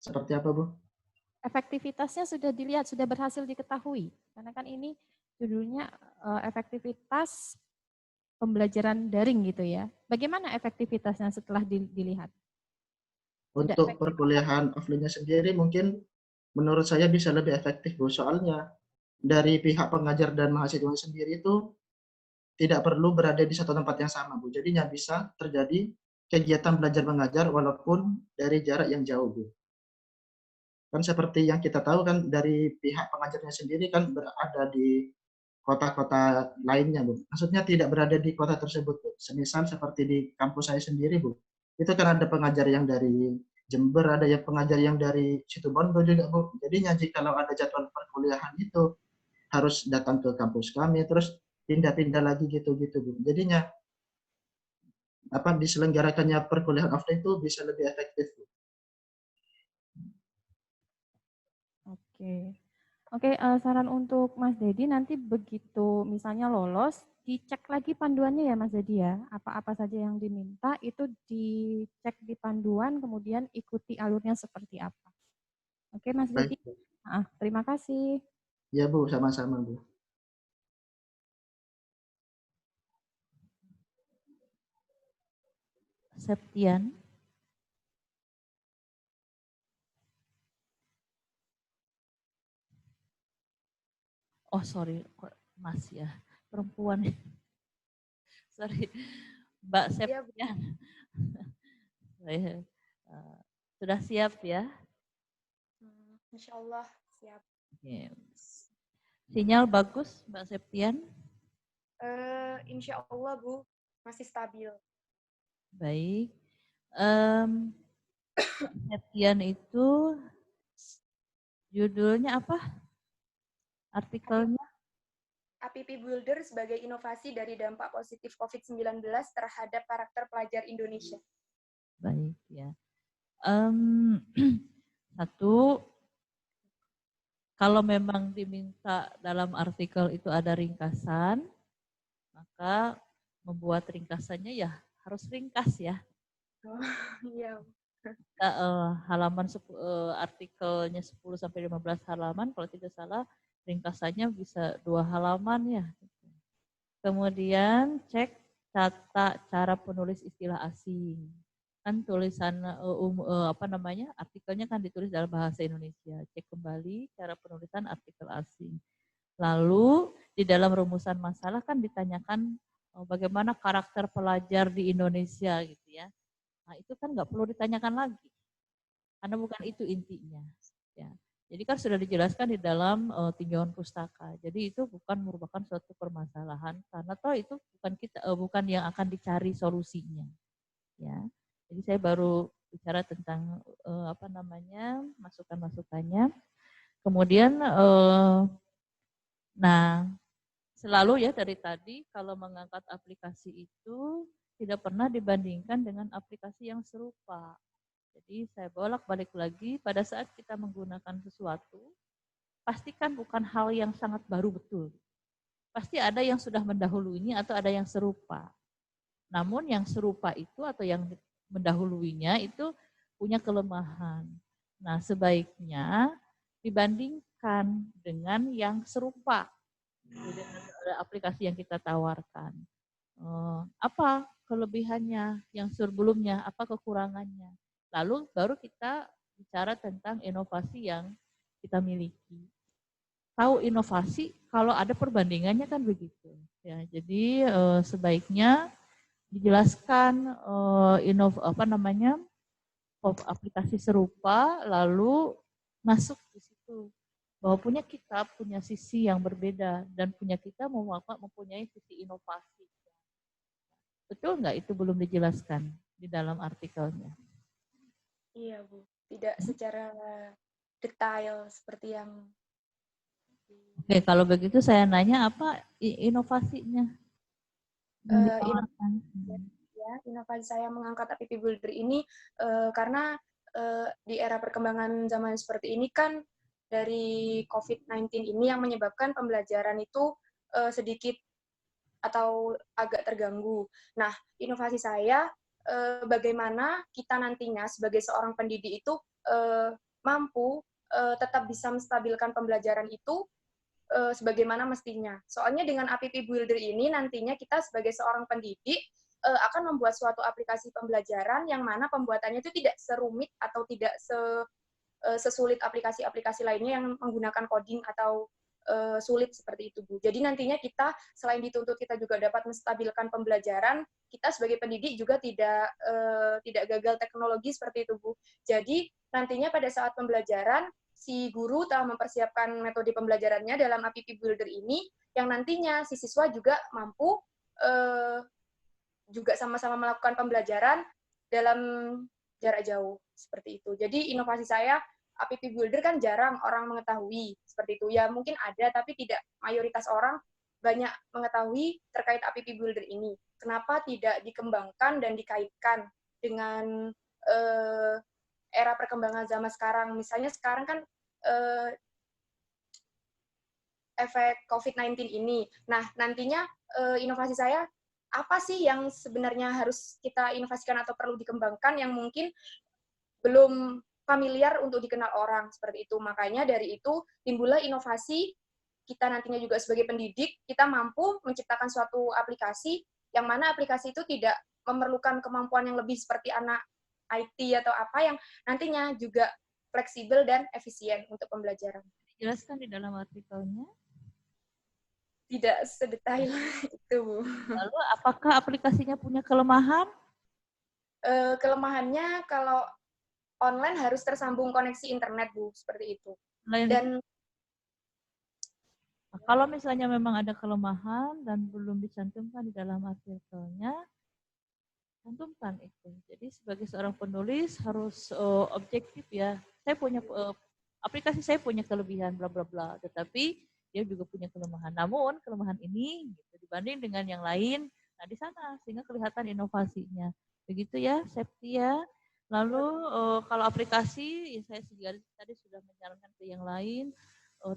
Seperti apa, Bu? Efektivitasnya sudah dilihat, sudah berhasil diketahui. Karena kan ini judulnya efektivitas pembelajaran daring gitu ya. Bagaimana efektivitasnya setelah dilihat? Untuk perkuliahan offline-nya sendiri mungkin menurut saya bisa lebih efektif, Bu. Soalnya dari pihak pengajar dan mahasiswa sendiri itu tidak perlu berada di satu tempat yang sama, Bu. Jadinya bisa terjadi kegiatan belajar mengajar walaupun dari jarak yang jauh, Bu. Kan seperti yang kita tahu kan dari pihak pengajarnya sendiri kan berada di kota-kota lainnya, Bu. Maksudnya tidak berada di kota tersebut, Bu. Semisal seperti di kampus saya sendiri, Bu. Itu kan ada pengajar yang dari Jember, ada yang pengajar yang dari Situbondo juga, Bu. Jadinya jikalau ada jadwal perkuliahan itu harus datang ke kampus kami, terus pindah-pindah lagi gitu-gitu, Bu. Jadinya diselenggarakannya perkuliahan offline itu bisa lebih efektif, Bu. Oke, saran untuk Mas Dedi nanti begitu misalnya lolos, dicek lagi panduannya ya Mas Dedi ya. Apa-apa saja yang diminta itu dicek di panduan, kemudian ikuti alurnya seperti apa. Oke Mas Dedi, terima kasih. Ya Bu, sama-sama Bu. Septian. Oh sorry, Mas ya, perempuan. Sorry, Mbak Septian. Sudah siap ya? Insya Allah siap. Sinyal bagus Mbak Septian? Insya Allah Bu. masih stabil. Baik. Penelitian itu judulnya apa? Artikelnya? APP Builder sebagai inovasi dari dampak positif COVID-19 terhadap karakter pelajar Indonesia. Baik ya. Satu, kalau memang diminta dalam artikel itu ada ringkasan, maka membuat ringkasannya ya harus ringkas ya. Oh, iya. Halaman artikelnya 10 sampai 15 halaman, kalau tidak salah ringkasannya bisa 2 halaman ya. Kemudian cek tata cara penulis istilah asing. Kan tulisan artikelnya kan ditulis dalam bahasa Indonesia. Cek kembali cara penulisan artikel asing. Lalu di dalam rumusan masalah kan ditanyakan bagaimana karakter pelajar di Indonesia gitu ya. Nah itu kan nggak perlu ditanyakan lagi, karena bukan itu intinya. Ya. Jadi kan sudah dijelaskan di dalam tinjauan pustaka. Jadi itu bukan merupakan suatu permasalahan, karena toh itu bukan yang akan dicari solusinya. Ya. Jadi saya baru bicara tentang masukan-masukannya. Kemudian selalu ya dari tadi kalau mengangkat aplikasi itu tidak pernah dibandingkan dengan aplikasi yang serupa. Jadi saya bolak-balik lagi pada saat kita menggunakan sesuatu, pastikan bukan hal yang sangat baru betul. Pasti ada yang sudah mendahuluinya atau ada yang serupa. Namun yang serupa itu atau yang mendahuluinya itu punya kelemahan. Nah sebaiknya dibandingkan dengan yang serupa. Dengan aplikasi yang kita tawarkan. Apa kelebihannya yang sebelumnya, apa kekurangannya. Lalu baru kita bicara tentang inovasi yang kita miliki. Tahu inovasi kalau ada perbandingannya kan begitu. Ya, jadi sebaiknya dijelaskan aplikasi serupa lalu masuk di situ. Bahwa kita punya sisi yang berbeda dan kita mempunyai sisi inovasi. Betul nggak itu belum dijelaskan di dalam artikelnya? Iya Bu, tidak secara detail seperti yang. Oke, kalau begitu saya nanya apa inovasinya? Inovasi saya mengangkat APP Builder ini karena di era perkembangan zaman seperti ini kan dari COVID-19 ini yang menyebabkan pembelajaran itu sedikit atau agak terganggu. Nah, inovasi saya bagaimana kita nantinya sebagai seorang pendidik itu mampu tetap bisa menstabilkan pembelajaran itu sebagaimana mestinya. Soalnya dengan APP Builder ini nantinya kita sebagai seorang pendidik akan membuat suatu aplikasi pembelajaran yang mana pembuatannya itu tidak serumit atau tidak sesulit aplikasi-aplikasi lainnya yang menggunakan coding atau sulit seperti itu, Bu. Jadi nantinya kita selain dituntut kita juga dapat menstabilkan pembelajaran, kita sebagai pendidik juga tidak gagal teknologi seperti itu, Bu. Jadi nantinya pada saat pembelajaran si guru telah mempersiapkan metode pembelajarannya dalam APP Builder ini, yang nantinya si siswa juga mampu juga sama-sama melakukan pembelajaran dalam jarak jauh seperti itu. Jadi inovasi saya APP Builder kan jarang orang mengetahui seperti itu. Ya mungkin ada tapi tidak mayoritas orang banyak mengetahui terkait APP Builder ini. Kenapa tidak dikembangkan dan dikaitkan dengan era perkembangan zaman sekarang? Misalnya sekarang kan efek COVID-19 ini. Nah, nantinya inovasi saya apa sih yang sebenarnya harus kita inovasikan atau perlu dikembangkan yang mungkin belum familiar untuk dikenal orang seperti itu. Makanya dari itu timbullah inovasi kita nantinya juga sebagai pendidik, kita mampu menciptakan suatu aplikasi yang mana aplikasi itu tidak memerlukan kemampuan yang lebih seperti anak IT atau apa yang nantinya juga fleksibel dan efisien untuk pembelajaran. Jelaskan di dalam artikelnya. Tidak sedetail itu, Bu. Lalu apakah aplikasinya punya kelemahan? Kelemahannya kalau online harus tersambung koneksi internet, Bu, seperti itu. Dan Nah, kalau misalnya memang ada kelemahan dan belum dicantumkan di dalam artikelnya, cantumkan itu. Jadi sebagai seorang penulis harus objektif ya. Saya punya aplikasi saya punya kelebihan bla bla bla, tetapi dia juga punya kelemahan. Namun kelemahan ini gitu, dibanding dengan yang lain, nah di sana sehingga kelihatan inovasinya. Begitu ya, Septia. Lalu kalau aplikasi, ya saya tadi sudah menyarankan ke yang lain,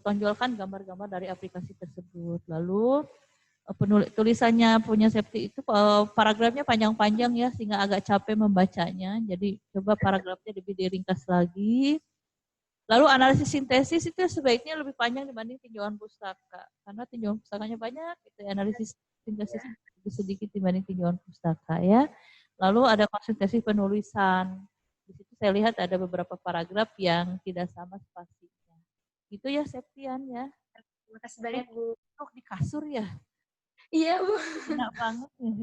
tonjolkan gambar-gambar dari aplikasi tersebut. Lalu tulisannya punya Septi itu paragrafnya panjang-panjang ya sehingga agak capek membacanya. Jadi coba paragrafnya lebih diringkas lagi. Lalu analisis sintesis itu sebaiknya lebih panjang dibanding tinjauan pustaka karena tinjauan pustakanya banyak, gitu. Analisis sintesis lebih sedikit dibanding tinjauan pustaka ya. Lalu ada konsentrasi penulisan. Di situ saya lihat ada beberapa paragraf yang tidak sama spasinya. Gitu ya Septian ya. Terima kasih banyak Bu. Oh, di kasur ya. Iya Bu. Enak banget ya.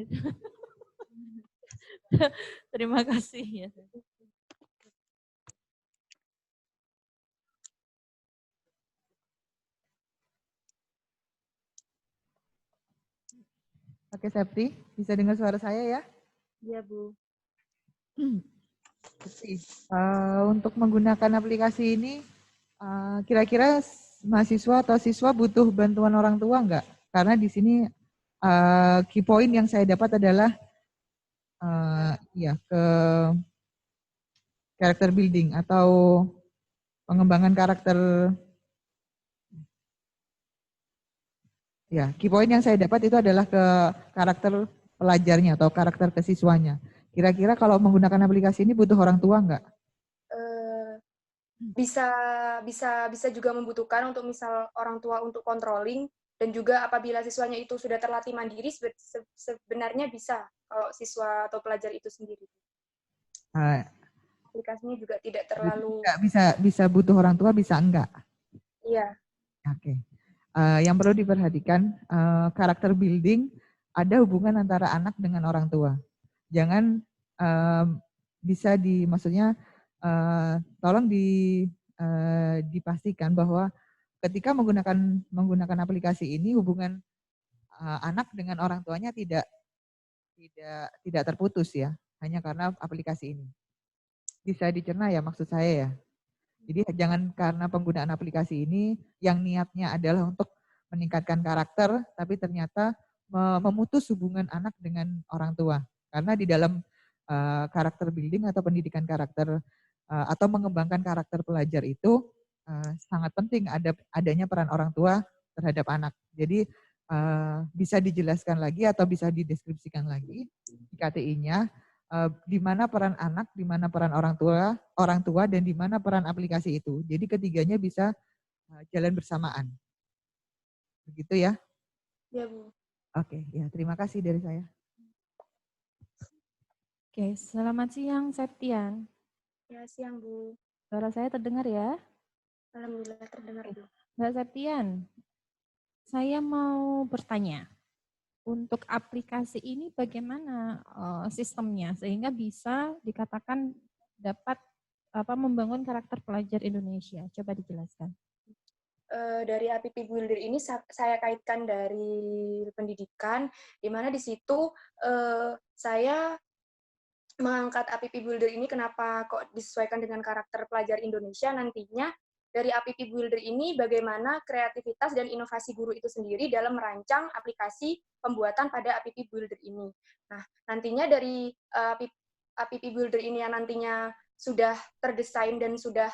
Terima kasih ya. Oke, Septi, bisa dengar suara saya ya? Iya Bu. Untuk menggunakan aplikasi ini, kira-kira mahasiswa atau siswa butuh bantuan orang tua nggak? Karena di sini key point yang saya dapat adalah ke character building atau pengembangan karakter. Ya, key point yang saya dapat itu adalah ke karakter pelajarnya atau karakter kesiswanya. Kira-kira kalau menggunakan aplikasi ini butuh orang tua nggak? Bisa juga membutuhkan untuk misal orang tua untuk controlling, dan juga apabila siswanya itu sudah terlatih mandiri, sebenarnya bisa kalau siswa atau pelajar itu sendiri. Aplikasinya juga tidak terlalu. Bisa butuh orang tua, bisa enggak? Iya. Oke. Yang perlu diperhatikan, karakter building ada hubungan antara anak dengan orang tua. Jangan maksudnya tolong dipastikan bahwa ketika menggunakan aplikasi ini hubungan anak dengan orang tuanya tidak terputus ya, hanya karena aplikasi ini. Bisa dicerna ya maksud saya ya. Jadi jangan karena penggunaan aplikasi ini yang niatnya adalah untuk meningkatkan karakter, tapi ternyata memutus hubungan anak dengan orang tua. Karena di dalam karakter building atau pendidikan karakter atau mengembangkan karakter pelajar itu sangat penting adanya peran orang tua terhadap anak. Jadi bisa dijelaskan lagi atau bisa dideskripsikan lagi di KTI-nya. Di mana peran anak, di mana peran orang tua, dan di mana peran aplikasi itu. Jadi ketiganya bisa jalan bersamaan. Begitu ya? Ya Bu. Oke, ya terima kasih dari saya. Oke, selamat siang Septian. Ya, siang Bu. Suara saya terdengar ya? Alhamdulillah terdengar Bu. Mbak Septian, saya mau bertanya. Untuk aplikasi ini bagaimana sistemnya sehingga bisa dikatakan dapat membangun karakter pelajar Indonesia? Coba dijelaskan. Dari App Builder ini saya kaitkan dari pendidikan, di mana di situ saya mengangkat App Builder ini kenapa kok disesuaikan dengan karakter pelajar Indonesia nantinya. Dari App Builder ini bagaimana kreativitas dan inovasi guru itu sendiri dalam merancang aplikasi pembuatan pada App Builder ini. Nah, nantinya dari App Builder ini yang nantinya sudah terdesain dan sudah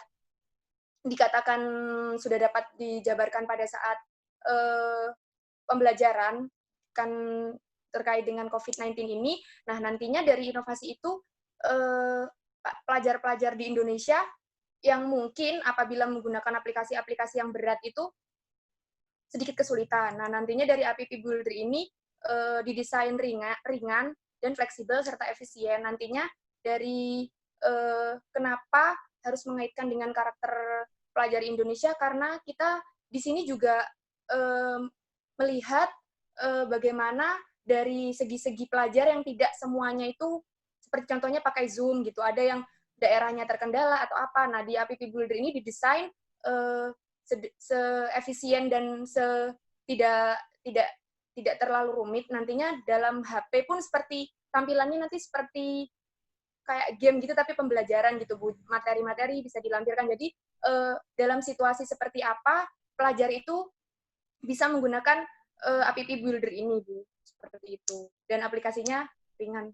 dikatakan sudah dapat dijabarkan pada saat pembelajaran kan terkait dengan COVID-19 ini. Nah, nantinya dari inovasi itu pelajar-pelajar di Indonesia yang mungkin apabila menggunakan aplikasi-aplikasi yang berat itu sedikit kesulitan. Nah, nantinya dari App Builder ini didesain ringan dan fleksibel serta efisien. Nantinya dari kenapa harus mengaitkan dengan karakter pelajar Indonesia, karena kita di sini juga melihat bagaimana dari segi-segi pelajar yang tidak semuanya itu seperti contohnya pakai Zoom gitu. Ada yang daerahnya terkendala atau apa. Nah, di App Builder ini didesain seefisien dan tidak tidak tidak terlalu rumit. Nantinya dalam HP pun seperti tampilannya nanti seperti kayak game gitu, tapi pembelajaran gitu Bu. Materi-materi bisa dilampirkan. Jadi dalam situasi seperti apa pelajar itu bisa menggunakan app Builder ini Bu. Seperti itu. Dan aplikasinya ringan.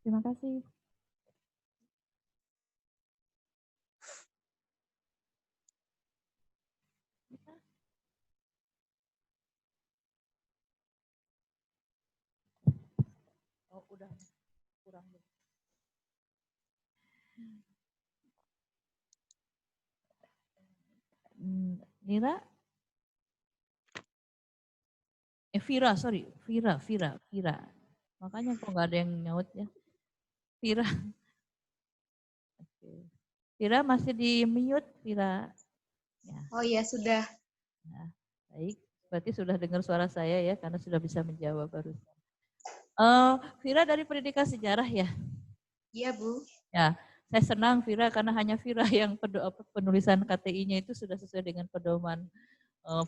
Terima kasih. Oh, udah kurang. Nira? Vira, sorry. Vira. Makanya kok nggak ada yang nyaut ya. Vira. Oke. Vira masih di mute, Vira. Ya. Oh iya, sudah. Nah, baik, berarti sudah dengar suara saya ya, karena sudah bisa menjawab barusan. Vira dari Pendidikan Sejarah ya? Iya Bu. Ya, saya senang Vira karena hanya Vira yang penulisan KTI-nya itu sudah sesuai dengan pedoman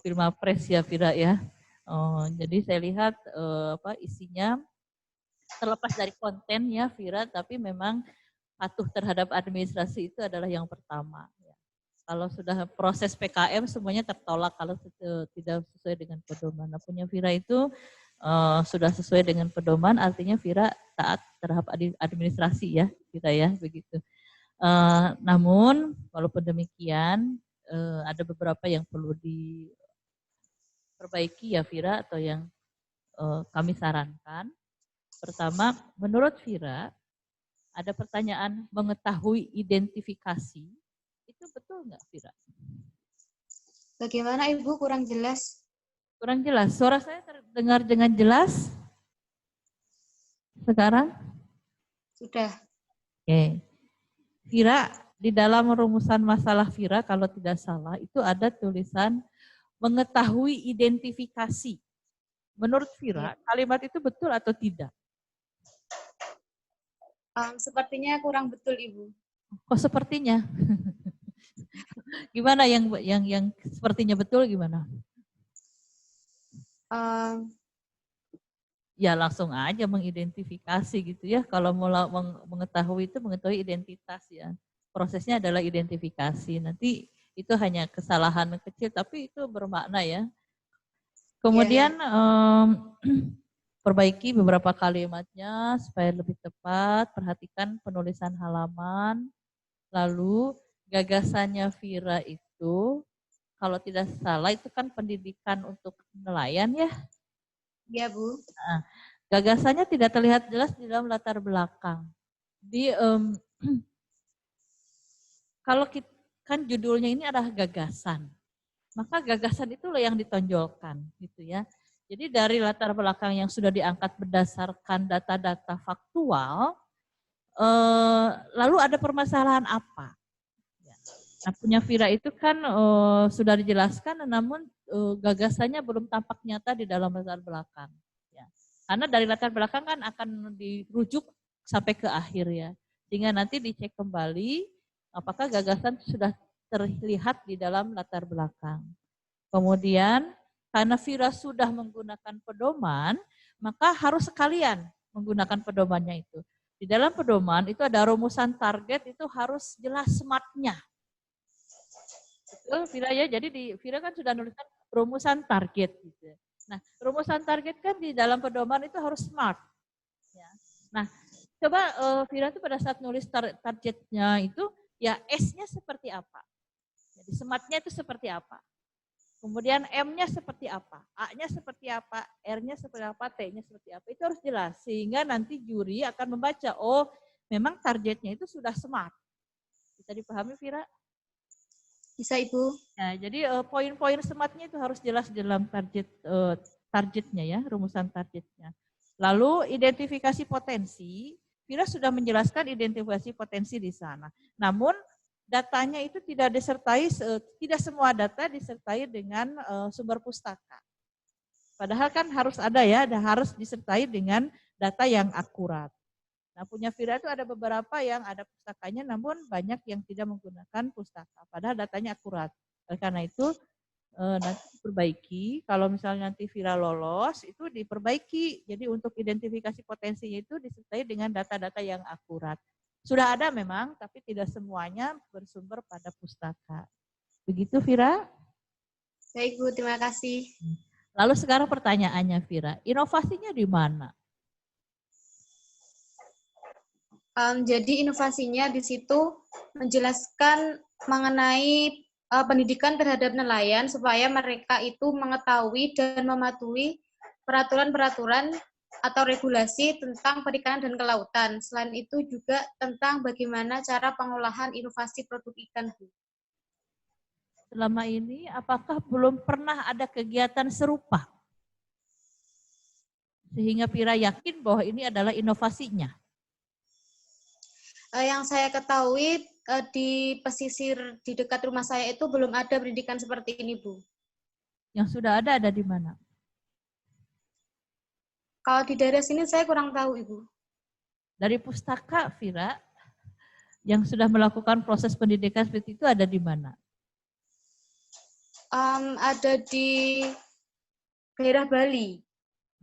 Filmapres ya Vira ya. Jadi saya lihat isinya terlepas dari konten ya Vira, tapi memang patuh terhadap administrasi itu adalah yang pertama. Ya. Kalau sudah proses PKM semuanya tertolak kalau tidak sesuai dengan pedoman. Nah, punya Vira itu sudah sesuai dengan pedoman, artinya Vira taat terhadap administrasi ya, kita ya begitu. Namun walaupun demikian ada beberapa yang perlu diperbaiki ya Vira, atau yang kami sarankan. Pertama, menurut Vira ada pertanyaan mengetahui identifikasi, itu betul nggak Vira? Bagaimana Ibu, kurang jelas? Kurang jelas. Suara saya terdengar dengan jelas? Sekarang? Sudah. Oke. Vira, di dalam rumusan masalah Vira, kalau tidak salah, itu ada tulisan mengetahui identifikasi. Menurut Vira, kalimat itu betul atau tidak? Sepertinya kurang betul Ibu. Kok sepertinya? Gimana yang sepertinya betul gimana? Ya langsung aja mengidentifikasi gitu ya. Kalau mau mengetahui itu mengetahui identitas ya. Prosesnya adalah identifikasi. Nanti itu hanya kesalahan kecil tapi itu bermakna ya. Kemudian perbaiki beberapa kalimatnya supaya lebih tepat. Perhatikan penulisan halaman. Lalu gagasannya Vira itu kalau tidak salah itu kan pendidikan untuk nelayan ya. Iya Bu. Nah, gagasannya tidak terlihat jelas di dalam latar belakang. Kalau kita, kan judulnya ini adalah gagasan, maka gagasan itulah yang ditonjolkan, gitu ya. Jadi dari latar belakang yang sudah diangkat berdasarkan data-data faktual, lalu ada permasalahan apa? Nah, punya Vira itu kan sudah dijelaskan, namun gagasannya belum tampak nyata di dalam latar belakang. Ya. Karena dari latar belakang kan akan dirujuk sampai ke akhir ya. Sehingga nanti dicek kembali apakah gagasan sudah terlihat di dalam latar belakang. Kemudian karena Vira sudah menggunakan pedoman, maka harus sekalian menggunakan pedomannya itu. Di dalam pedoman itu ada rumusan target, itu harus jelas SMART-nya. Betul Vira ya, jadi di Vira kan sudah nuliskan rumusan target gitu. Nah, rumusan target kan di dalam pedoman itu harus SMART. Ya. Nah, coba Vira itu pada saat nulis targetnya itu, ya S-nya seperti apa? Jadi SMART-nya itu seperti apa? Kemudian M-nya seperti apa? A-nya seperti apa? R-nya seperti apa? T-nya seperti apa? Itu harus jelas, sehingga nanti juri akan membaca, oh memang targetnya itu sudah SMART. Bisa dipahami Vira? Bisa Ibu. Nah, jadi poin-poin SMART-nya itu harus jelas dalam targetnya ya, rumusan targetnya. Lalu identifikasi potensi, Vira sudah menjelaskan identifikasi potensi di sana. Namun datanya itu tidak disertai, tidak semua data disertai dengan sumber pustaka. Padahal kan harus ada ya, harus disertai dengan data yang akurat. Nah, punya Vira itu ada beberapa yang ada pustakanya, namun banyak yang tidak menggunakan pustaka, padahal datanya akurat. Oleh karena itu, nanti diperbaiki. Kalau misalnya nanti Vira lolos, itu diperbaiki. Jadi untuk identifikasi potensinya itu disertai dengan data-data yang akurat. Sudah ada memang, tapi tidak semuanya bersumber pada pustaka. Begitu Vira? Baik Bu, terima kasih. Lalu sekarang pertanyaannya Vira, inovasinya di mana? Jadi inovasinya di situ menjelaskan mengenai pendidikan terhadap nelayan supaya mereka itu mengetahui dan mematuhi peraturan-peraturan atau regulasi tentang perikanan dan kelautan. Selain itu juga tentang bagaimana cara pengolahan inovasi produk ikan. Selama ini apakah belum pernah ada kegiatan serupa? Sehingga Vira yakin bahwa ini adalah inovasinya. Yang saya ketahui di pesisir di dekat rumah saya itu belum ada pendidikan seperti ini, Bu. Yang sudah ada di mana? Kalau di daerah sini saya kurang tahu, Ibu. Dari pustaka, Vira, yang sudah melakukan proses pendidikan seperti itu ada di mana? Ada di daerah Bali.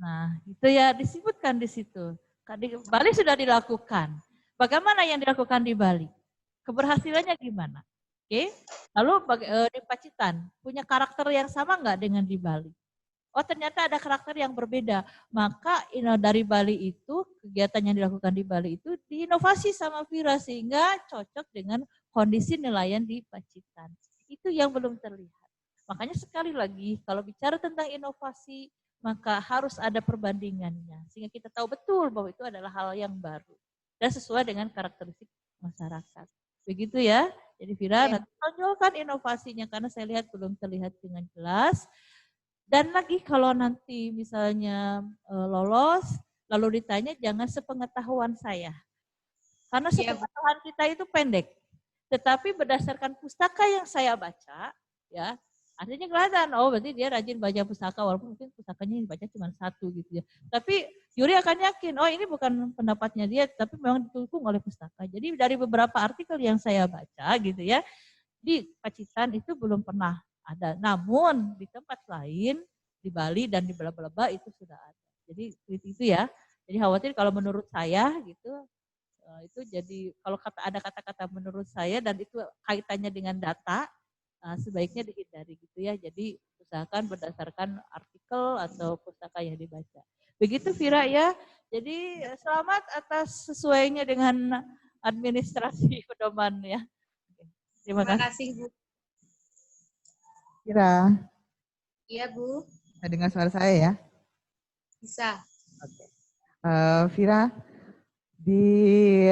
Nah, itu ya disebutkan di situ. Di Bali sudah dilakukan. Bagaimana yang dilakukan di Bali? Keberhasilannya gimana? Oke. Lalu di Pacitan punya karakter yang sama nggak dengan di Bali? Oh, ternyata ada karakter yang berbeda. Maka dari Bali itu, kegiatan yang dilakukan di Bali itu diinovasi sama Vira sehingga cocok dengan kondisi nelayan di Pacitan. Itu yang belum terlihat. Makanya sekali lagi, kalau bicara tentang inovasi, maka harus ada perbandingannya. Sehingga kita tahu betul bahwa itu adalah hal yang baru. Dan sesuai dengan karakteristik masyarakat. Begitu ya. Jadi Vira nanti tonjolkan inovasinya karena saya lihat belum terlihat dengan jelas. Dan lagi kalau nanti misalnya lolos, lalu ditanya jangan sepengetahuan saya. Karena sepengetahuan kita itu pendek. Tetapi berdasarkan pustaka yang saya baca, ya artinya kelihatan, oh berarti dia rajin baca pustaka, walaupun mungkin pustakanya dibaca cuma satu gitu ya. Tapi Yuri akan yakin, oh ini bukan pendapatnya dia, tapi memang didukung oleh pustaka. Jadi dari beberapa artikel yang saya baca gitu ya, di Pacitan itu belum pernah ada. Namun di tempat lain, di Bali dan di Belaba itu sudah ada. Jadi itu ya. Jadi khawatir kalau menurut saya gitu, itu jadi kalau ada kata-kata menurut saya dan itu kaitannya dengan data, sebaiknya dihindari gitu ya. Jadi usahakan berdasarkan artikel atau pustaka yang dibaca. Begitu Vira ya. Jadi selamat atas sesuainya dengan administrasi pedoman ya. Terima kasih Bu. Vira. Iya Bu. Bisa dengar suara saya ya? Bisa. Oke. Vira, di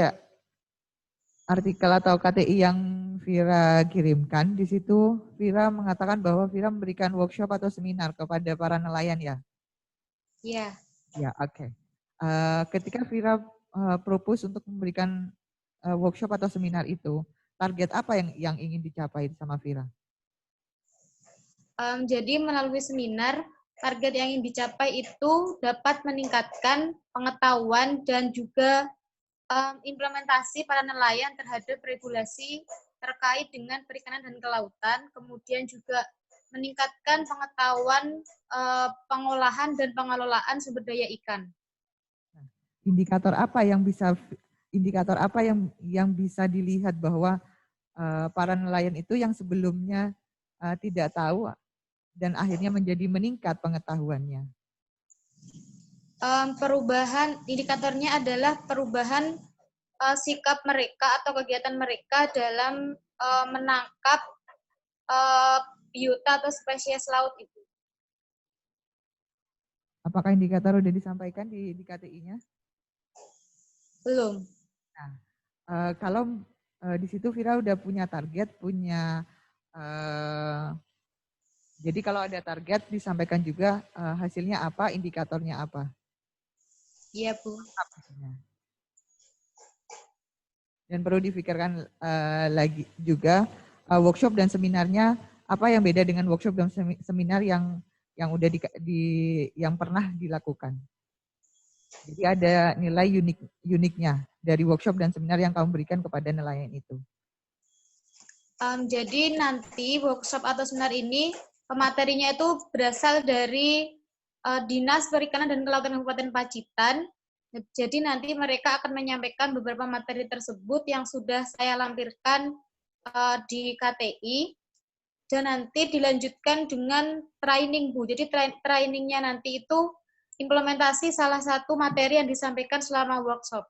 artikel atau KTI yang Vira kirimkan, di situ Vira mengatakan bahwa Vira memberikan workshop atau seminar kepada para nelayan ya? Iya. Ya, oke. Ketika Vira propose untuk memberikan workshop atau seminar itu, target apa yang ingin dicapai sama Vira? Jadi melalui seminar, target yang ingin dicapai itu dapat meningkatkan pengetahuan dan juga implementasi para nelayan terhadap regulasi terkait dengan perikanan dan kelautan, kemudian juga meningkatkan pengetahuan pengolahan dan pengelolaan sumber daya ikan. Indikator apa yang bisa dilihat bahwa para nelayan itu yang sebelumnya tidak tahu dan akhirnya menjadi meningkat pengetahuannya? Perubahan indikatornya adalah perubahan sikap mereka atau kegiatan mereka dalam menangkap biota atau spesies laut itu. Apakah indikator sudah disampaikan di KTI-nya? Belum. Nah, kalau di situ Vira udah punya target, jadi kalau ada target disampaikan juga hasilnya apa, indikatornya apa? Iya Bu. Dan perlu difikirkan lagi juga workshop dan seminarnya apa yang beda dengan workshop dan seminar yang udah yang pernah dilakukan. Jadi ada nilai uniknya dari workshop dan seminar yang kamu berikan kepada nelayan itu. Jadi nanti workshop atau seminar ini Pematerinya itu berasal dari Dinas Perikanan dan Kelautan Kabupaten Pacitan. Jadi nanti mereka akan menyampaikan beberapa materi tersebut yang sudah saya lampirkan di KTI. Dan nanti dilanjutkan dengan training, Bu. Jadi trainingnya nanti itu implementasi salah satu materi yang disampaikan selama workshop.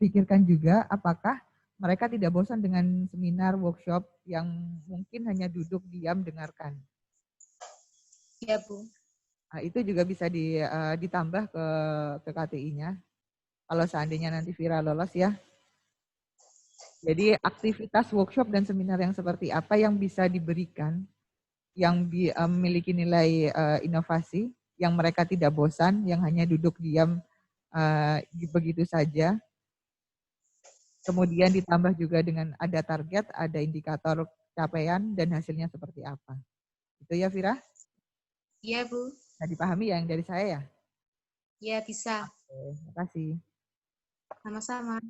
Pikirkan juga apakah mereka tidak bosan dengan seminar, workshop yang mungkin hanya duduk diam dengarkan. Ya, Bu. Nah, itu juga bisa ditambah ke KTI-nya. Kalau seandainya nanti Vira lolos ya. Jadi aktivitas workshop dan seminar yang seperti apa yang bisa diberikan, yang memiliki nilai inovasi, yang mereka tidak bosan, yang hanya duduk diam begitu saja. Kemudian ditambah juga dengan ada target, ada indikator capaian, dan hasilnya seperti apa. Itu ya, Vira? Iya, Bu. Bisa dipahami ya yang dari saya ya? Iya, bisa. Oke, terima kasih. Sama-sama.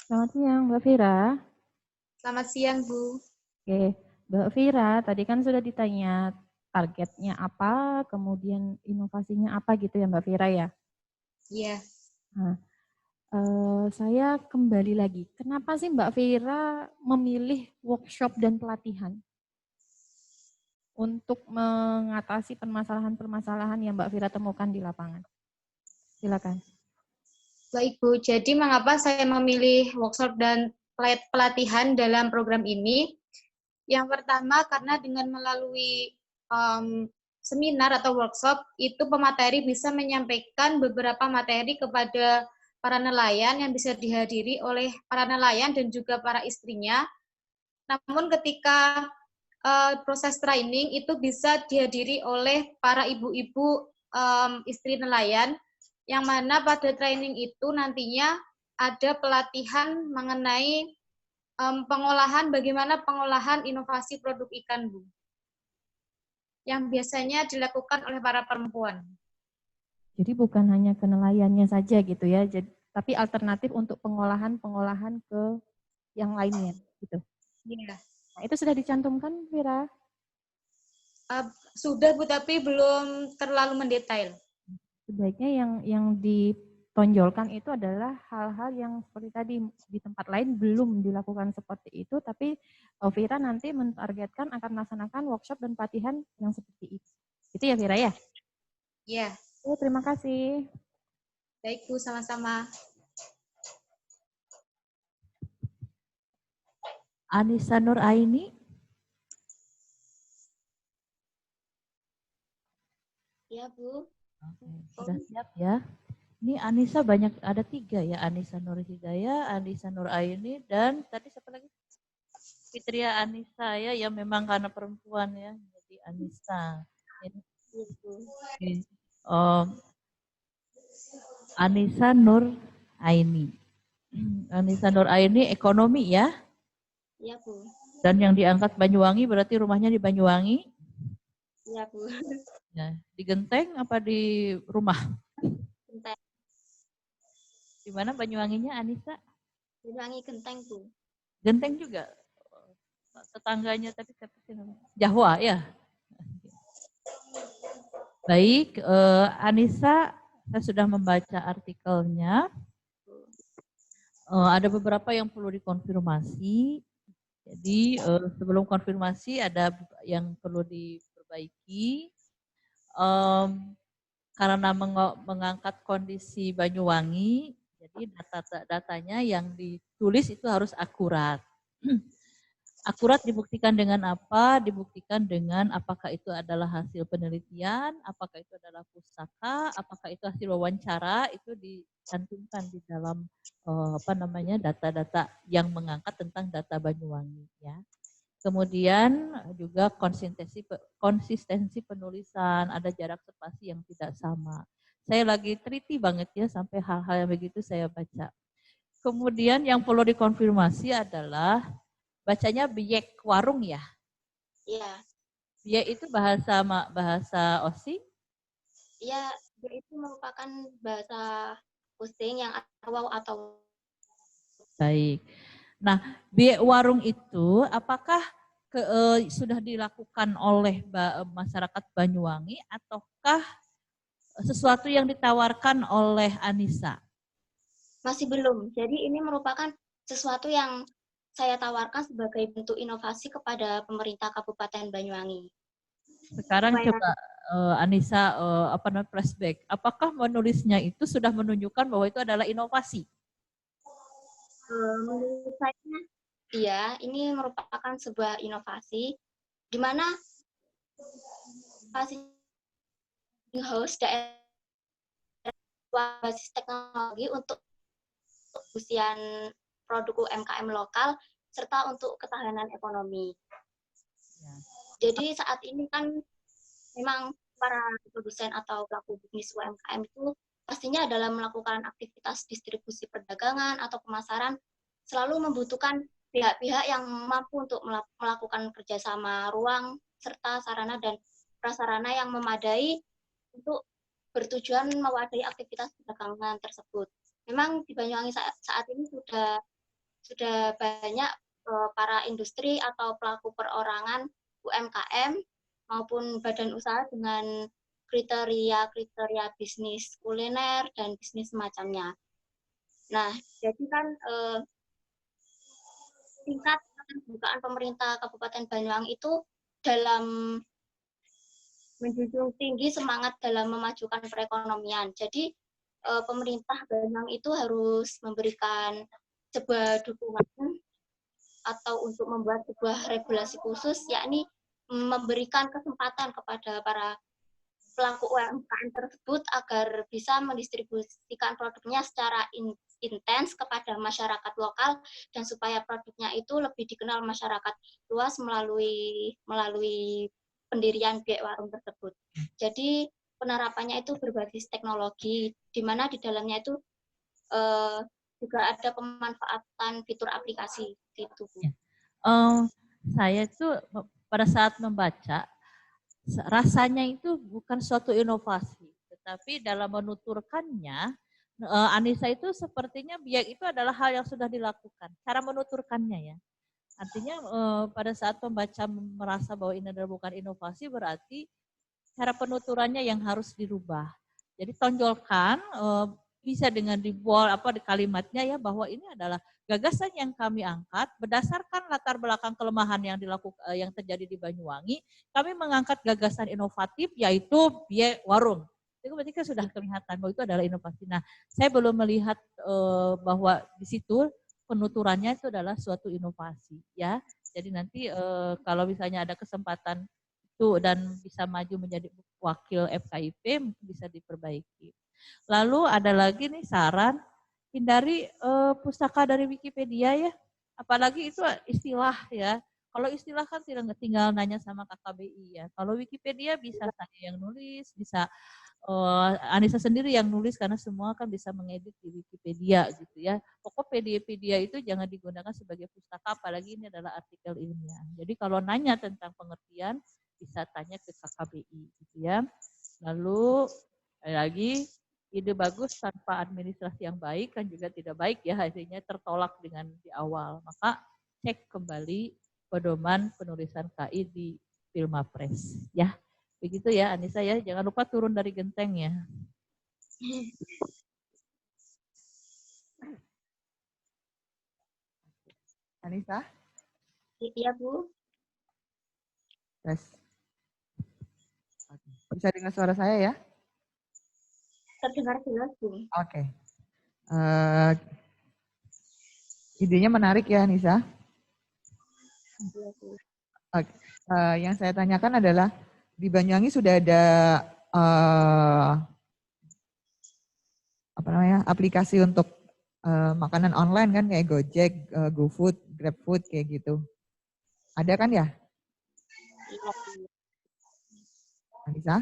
Selamat siang, Mbak Vira. Selamat siang, Bu. Oke, Mbak Vira, tadi kan sudah ditanya targetnya apa, kemudian inovasinya apa gitu ya Mbak Vira ya? Iya. Nah, saya kembali lagi, kenapa sih Mbak Vira memilih workshop dan pelatihan untuk mengatasi permasalahan-permasalahan yang Mbak Vira temukan di lapangan? Silakan. Baik, Bu. Jadi mengapa saya memilih workshop dan pelatihan dalam program ini? Yang pertama, karena dengan melalui seminar atau workshop, itu pemateri bisa menyampaikan beberapa materi kepada para nelayan yang bisa dihadiri oleh para nelayan dan juga para istrinya. Namun ketika proses training itu bisa dihadiri oleh para ibu-ibu istri nelayan, yang mana pada training itu nantinya ada pelatihan mengenai bagaimana pengolahan inovasi produk ikan, Bu, yang biasanya dilakukan oleh para perempuan. Jadi bukan hanya ke nelayannya saja gitu ya, tapi alternatif untuk pengolahan ke yang lainnya gitu. Iya. Nah, itu sudah dicantumkan, Vira? Sudah, Bu, tapi belum terlalu mendetail. Sebaiknya yang ditonjolkan itu adalah hal-hal yang seperti tadi di tempat lain belum dilakukan seperti itu, tapi Vira nanti mentargetkan akan melaksanakan workshop dan pelatihan yang seperti itu. Itu ya Vira ya? Iya. Terima kasih. Baik, Bu, sama-sama. Anissa Nur Aini. Iya, Bu. Oke, sudah siap ya. Ini Anissa banyak, ada 3 ya, Anissa Nur Hidayah, Anissa Nur Aini, dan tadi siapa lagi? Fitria Anissa ya, yang memang karena perempuan ya, jadi Anissa. Oke. Anissa Nur Aini. Anissa Nur Aini ekonomi ya? Iya, Bu. Dan yang diangkat Banyuwangi berarti rumahnya di Banyuwangi? Iya, Bu. Ya, di Genteng apa di rumah? Genteng. Di mana Banyuwanginya, Anissa? Banyuwangi Genteng, Bu. Genteng juga? Tetangganya tadi siapa sih namanya? Jawa ya? Baik, Anissa, saya sudah membaca artikelnya. Ada beberapa yang perlu dikonfirmasi. Jadi sebelum konfirmasi ada yang perlu diperbaiki. Karena mengangkat kondisi Banyuwangi, jadi datanya yang ditulis itu harus akurat. Akurat dibuktikan dengan apa? Dibuktikan dengan apakah itu adalah hasil penelitian, apakah itu adalah pusaka, apakah itu hasil wawancara, itu dicantumkan di dalam data-data yang mengangkat tentang data Banyuwangi ya. Kemudian juga konsistensi penulisan, ada jarak spasi yang tidak sama. Saya lagi teliti banget ya sampai hal-hal yang begitu saya baca. Kemudian yang perlu dikonfirmasi adalah bacanya biek warung ya? Iya. Biek itu bahasa Osing? Iya, biek itu merupakan bahasa Osing yang awal atau. Baik. Nah, biek warung itu apakah sudah dilakukan oleh masyarakat Banyuwangi ataukah sesuatu yang ditawarkan oleh Anissa? Masih belum. Jadi ini merupakan sesuatu yang saya tawarkan sebagai bentuk inovasi kepada pemerintah Kabupaten Banyuwangi. Sekarang Supaya coba Anissa flashback. Apakah menulisnya itu sudah menunjukkan bahwa itu adalah inovasi? menurut saya, iya, ini merupakan sebuah inovasi di mana passing house daerah basis teknologi untuk usian produk UMKM lokal serta untuk ketahanan ekonomi. Ya. Jadi saat ini kan memang para produsen atau pelaku bisnis UMKM itu pastinya dalam melakukan aktivitas distribusi perdagangan atau pemasaran selalu membutuhkan pihak-pihak yang mampu untuk melakukan kerjasama ruang serta sarana dan prasarana yang memadai untuk bertujuan mewadahi aktivitas perdagangan tersebut. Memang di Banyuwangi saat ini sudah banyak para industri atau pelaku perorangan UMKM maupun badan usaha dengan kriteria bisnis kuliner dan bisnis semacamnya. Nah, jadi kan tingkat pembukaan pemerintah Kabupaten Banyuwangi itu dalam menjunjung tinggi semangat dalam memajukan perekonomian. Jadi pemerintah Banyuwangi itu harus memberikan sebuah dukungan atau untuk membuat sebuah regulasi khusus, yakni memberikan kesempatan kepada para pelaku UMKM tersebut agar bisa mendistribusikan produknya secara intens kepada masyarakat lokal dan supaya produknya itu lebih dikenal masyarakat luas melalui pendirian biak warung tersebut. Jadi penerapannya itu berbasis teknologi, di mana di dalamnya itu juga ada pemanfaatan fitur aplikasi gitu. Saya itu pada saat membaca rasanya itu bukan suatu inovasi, tetapi dalam menuturkannya Anissa itu sepertinya biak itu adalah hal yang sudah dilakukan. Cara menuturkannya ya. Artinya pada saat pembaca merasa bahwa ini adalah bukan inovasi, berarti cara penuturannya yang harus dirubah. Jadi tonjolkan bisa dengan di kalimatnya ya, bahwa ini adalah gagasan yang kami angkat berdasarkan latar belakang kelemahan yang terjadi di Banyuwangi. Kami mengangkat gagasan inovatif yaitu biak warung. Itu berarti kan sudah kelihatan bahwa itu adalah inovasi. Nah, saya belum melihat bahwa di situ penuturannya itu adalah suatu inovasi ya. Jadi nanti kalau misalnya ada kesempatan itu dan bisa maju menjadi wakil FKIP mungkin bisa diperbaiki. Lalu ada lagi nih saran, hindari pustaka dari Wikipedia ya. Apalagi itu istilah ya. Kalau istilah kan tinggal nanya sama KKBI ya. Kalau Wikipedia bisa saya yang nulis, bisa Anissa sendiri yang nulis karena semua kan bisa mengedit di Wikipedia gitu ya. Pokok Pedia itu jangan digunakan sebagai pustaka, apalagi ini adalah artikel ilmiah. Jadi kalau nanya tentang pengertian bisa tanya ke KKBI gitu ya. Lalu lagi ide bagus tanpa administrasi yang baik kan juga tidak baik ya, hasilnya tertolak dengan di awal. Maka cek kembali pedoman penulisan KI di Filmapres ya. Begitu ya Anissa ya, jangan lupa turun dari genteng ya. Anissa? Iya Bu. Yes. Bisa dengar suara saya ya? Terdengar jelas Bu. Oke. Idenya menarik ya Anissa. Yang saya tanyakan adalah di Banyuwangi sudah ada aplikasi untuk makanan online kan kayak Gojek, GoFood, GrabFood kayak gitu. Ada kan ya? Iya Bu. Anissa?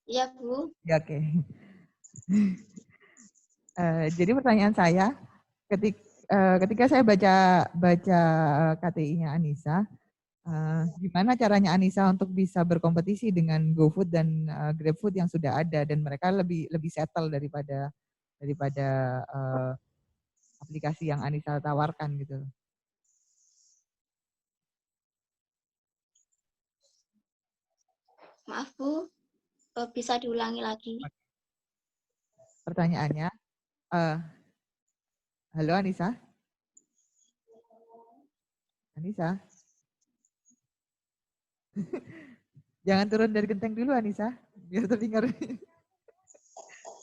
Iya Bu. Ya, oke. Jadi pertanyaan saya, ketika saya baca KTI-nya Anissa, gimana caranya Anissa untuk bisa berkompetisi dengan GoFood dan GrabFood yang sudah ada dan mereka lebih settle daripada aplikasi yang Anissa tawarkan gitu. Maaf Bu, bisa diulangi lagi. Pertanyaannya, halo Anissa? Anissa? Jangan turun dari genteng dulu Anissa, biar terdengar.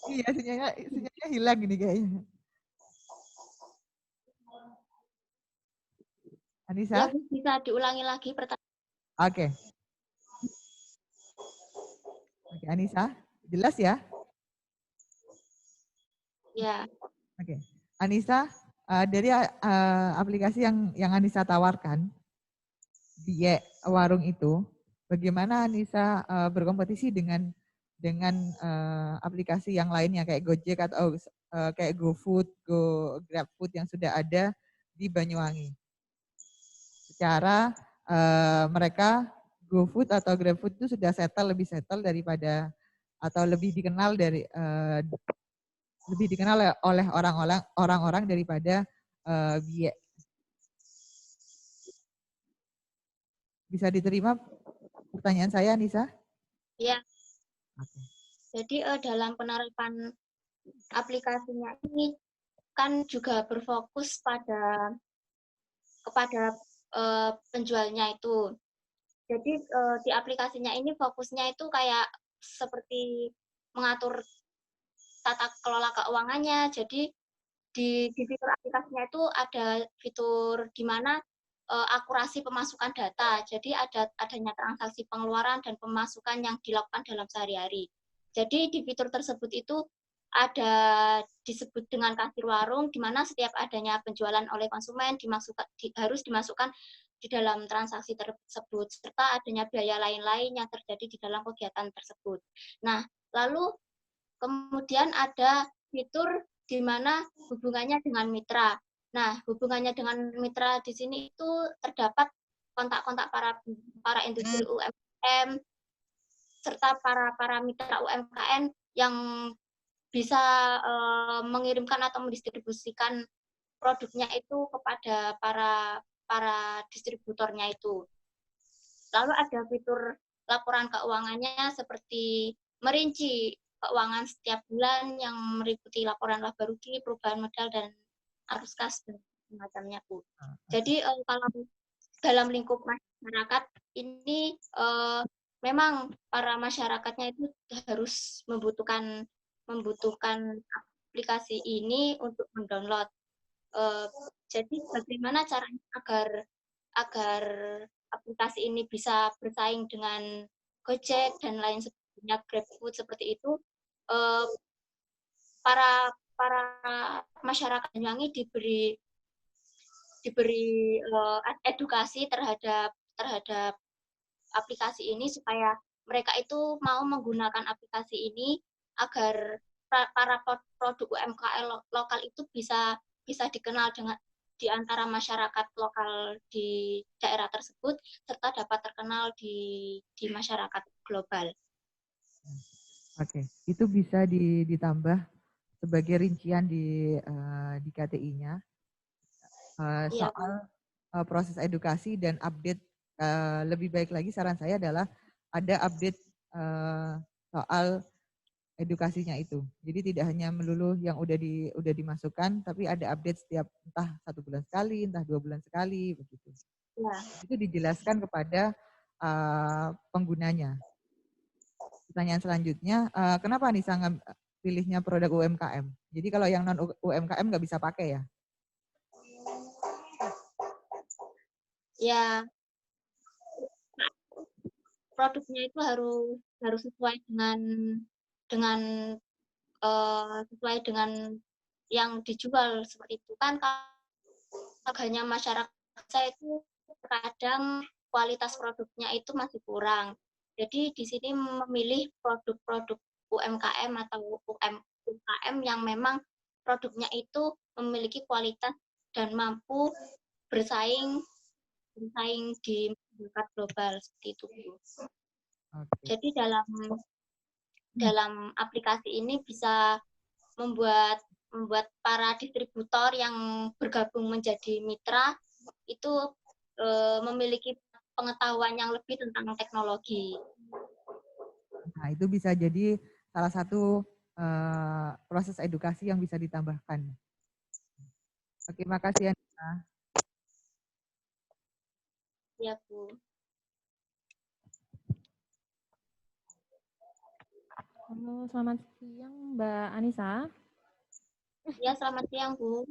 Iya, sinyalnya hilang ini kayaknya. Anissa? Ya Bu, bisa diulangi lagi pertanyaan. Oke. Oke, Anissa, jelas ya? Ya. Oke. Anissa, dari aplikasi yang Anissa tawarkan di warung itu, bagaimana Anissa berkompetisi dengan aplikasi yang lainnya kayak Gojek atau kayak GoFood, GrabFood yang sudah ada di Banyuwangi? Secara mereka GoFood atau GrabFood itu sudah lebih settle daripada atau lebih dikenal oleh orang-orang daripada Biek. Bisa diterima pertanyaan saya, Nisa? Ya. Okay. Jadi dalam penerapan aplikasinya ini kan juga berfokus kepada penjualnya itu. Jadi di aplikasinya ini fokusnya itu kayak seperti mengatur tata kelola keuangannya. Jadi di fitur aplikasinya itu ada fitur di mana akurasi pemasukan data. Jadi adanya transaksi pengeluaran dan pemasukan yang dilakukan dalam sehari-hari. Jadi di fitur tersebut itu ada disebut dengan kasir warung, di mana setiap adanya penjualan oleh konsumen harus dimasukkan di dalam transaksi tersebut, serta adanya biaya lain-lain yang terjadi di dalam kegiatan tersebut. Nah, lalu kemudian ada fitur di mana hubungannya dengan mitra. Nah, hubungannya dengan mitra di sini itu terdapat kontak-kontak para industri UMKM serta para mitra UMKM yang bisa mengirimkan atau mendistribusikan produknya itu kepada para distributornya itu. Lalu ada fitur laporan keuangannya seperti merinci keuangan setiap bulan yang meliputi laporan laba rugi, perubahan modal, dan arus kas dan semacamnya, Bu. Jadi kalau dalam lingkup masyarakat ini memang para masyarakatnya itu harus membutuhkan aplikasi ini untuk mendownload. Jadi bagaimana caranya agar aplikasi ini bisa bersaing dengan Gojek dan lain sebagainya, GrabFood seperti itu, para masyarakat Banyuwangi diberi edukasi terhadap aplikasi ini supaya mereka itu mau menggunakan aplikasi ini agar para produk UMKM lokal itu bisa dikenal di antara masyarakat lokal di daerah tersebut serta dapat terkenal di masyarakat global. Oke, itu bisa ditambah sebagai rincian di KTI-nya soal proses edukasi dan update. Lebih baik lagi saran saya adalah ada update soal edukasinya itu. Jadi tidak hanya melulu yang udah dimasukkan, tapi ada update setiap entah 1 bulan sekali, entah 2 bulan sekali, begitu. Ya. Itu dijelaskan kepada penggunanya. Pertanyaan selanjutnya, kenapa Nisa pilihnya produk UMKM? Jadi kalau yang non UMKM nggak bisa pakai ya? Ya, produknya itu harus sesuai sesuai dengan yang dijual seperti itu kan. Agaknya masyarakat saya itu terkadang kualitas produknya itu masih kurang. Jadi di sini memilih produk-produk UMKM atau UMKM yang memang produknya itu memiliki kualitas dan mampu bersaing di masyarakat global seperti itu, Bu. Okay. Jadi dalam aplikasi ini bisa membuat para distributor yang bergabung menjadi mitra itu memiliki pengetahuan yang lebih tentang teknologi. Nah, itu bisa jadi salah satu proses edukasi yang bisa ditambahkan. Oke, makasih Anissa. Ya, Bu. Halo, selamat siang Mbak Anissa. Ya, selamat siang, Bu.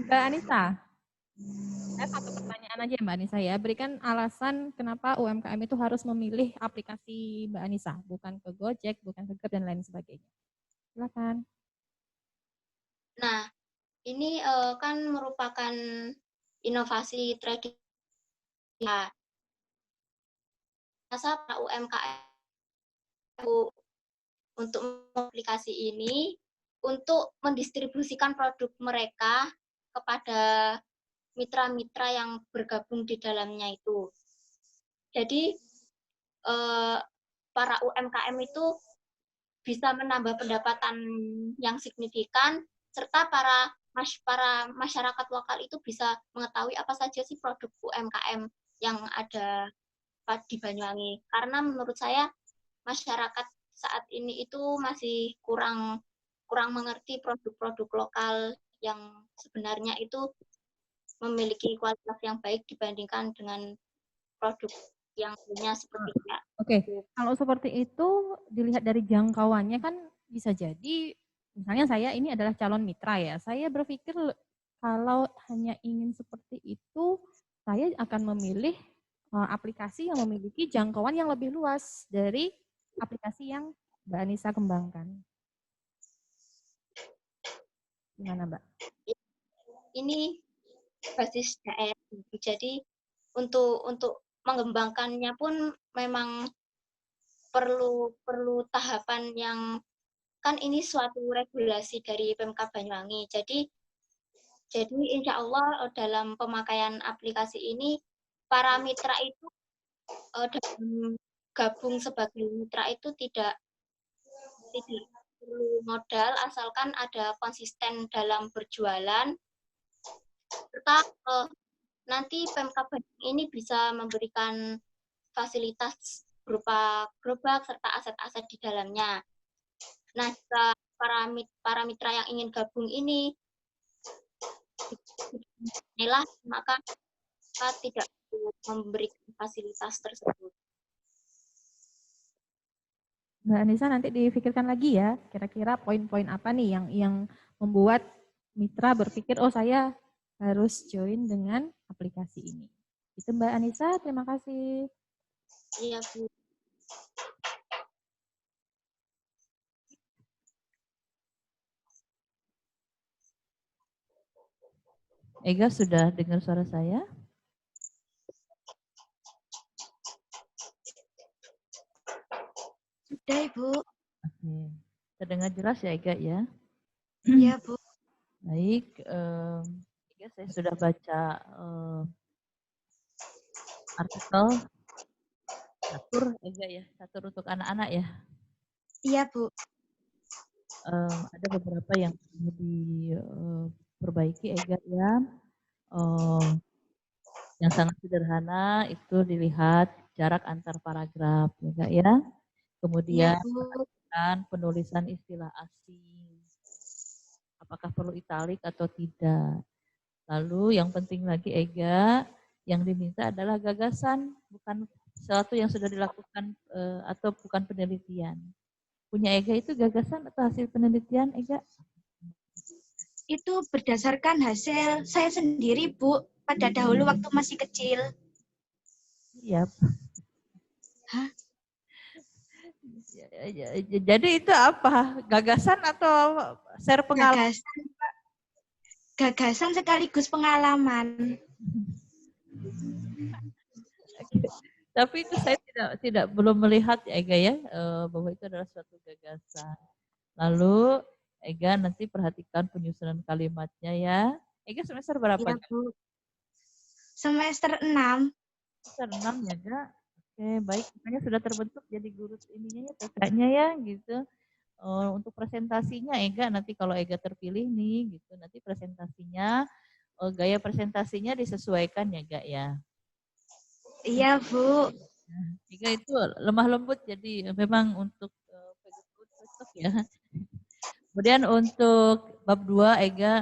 Mbak Anissa, saya satu pertanyaan aja Mbak Anissa ya. Berikan alasan kenapa UMKM itu harus memilih aplikasi Mbak Anissa, bukan ke Gojek, bukan ke Grab dan lain sebagainya. Silakan. Nah, ini kan merupakan inovasi tradisi. Nah, masa UMKM untuk aplikasi ini untuk mendistribusikan produk mereka kepada mitra-mitra yang bergabung di dalamnya itu. Jadi para UMKM itu bisa menambah pendapatan yang signifikan, serta para masyarakat lokal itu bisa mengetahui apa saja sih produk UMKM yang ada di Banyuwangi. Karena menurut saya masyarakat saat ini itu masih kurang mengerti produk-produk lokal yang sebenarnya itu memiliki kualitas yang baik dibandingkan dengan produk yang punya seperti ya. Oke, kalau seperti itu dilihat dari jangkauannya kan bisa jadi, misalnya saya ini adalah calon mitra ya, saya berpikir kalau hanya ingin seperti itu, saya akan memilih aplikasi yang memiliki jangkauan yang lebih luas dari aplikasi yang Mbak Anissa kembangkan. Gimana Mbak? Ini basis daerah, jadi untuk mengembangkannya pun memang perlu tahapan yang, kan ini suatu regulasi dari Pemkab Banyuwangi. Jadi insya Allah dalam pemakaian aplikasi ini para mitra itu dalam gabung sebagai mitra itu tidak perlu modal asalkan ada konsisten dalam berjualan, serta nanti Pemkab ini bisa memberikan fasilitas berupa gerobak serta aset-aset di dalamnya. Nah, jika para mitra yang ingin gabung ini maka tidak memberikan fasilitas tersebut. Mbak Anissa nanti dipikirkan lagi ya, kira-kira poin-poin apa nih yang membuat mitra berpikir, oh saya harus join dengan aplikasi ini. Itu Mbak Anissa, terima kasih. Iya, Bu. Ega sudah dengar suara saya? Sudah, Ibu. Oke. Terdengar jelas ya Ega ya? Iya, Bu. Baik, Ega saya sudah baca artikel catur Ega ya, catur untuk anak-anak ya? Iya, Bu. Ada beberapa yang perlu diperbaiki Ega ya. Yang sangat sederhana itu dilihat jarak antar paragraf Ega ya. Kemudian penulisan istilah asing. Apakah perlu italik atau tidak. Lalu yang penting lagi Ega, yang diminta adalah gagasan, bukan sesuatu yang sudah dilakukan atau bukan penelitian. Punya Ega itu gagasan atau hasil penelitian Ega? Itu berdasarkan hasil saya sendiri, Bu, pada dahulu waktu masih kecil. Iya. Hah? Jadi itu apa? Gagasan atau share pengalaman? Gagasan sekaligus pengalaman. Tapi itu saya belum melihat ya Ega ya, bahwa itu adalah suatu gagasan. Lalu Ega nanti perhatikan penyusunan kalimatnya ya. Ega semester berapa? Ya, Bu. Semester 6. Semester 6 ya, Kak. Oke, baik. Makanya sudah terbentuk jadi guru ininya ya, TK-nya ya, gitu. Untuk presentasinya Ega nanti kalau Ega terpilih nih, gitu. Nanti presentasinya, gaya presentasinya disesuaikan ya, Kak ya. Iya, Bu. Ega itu lemah lembut, jadi memang untuk pegang cocok ya. Kemudian untuk bab 2 Ega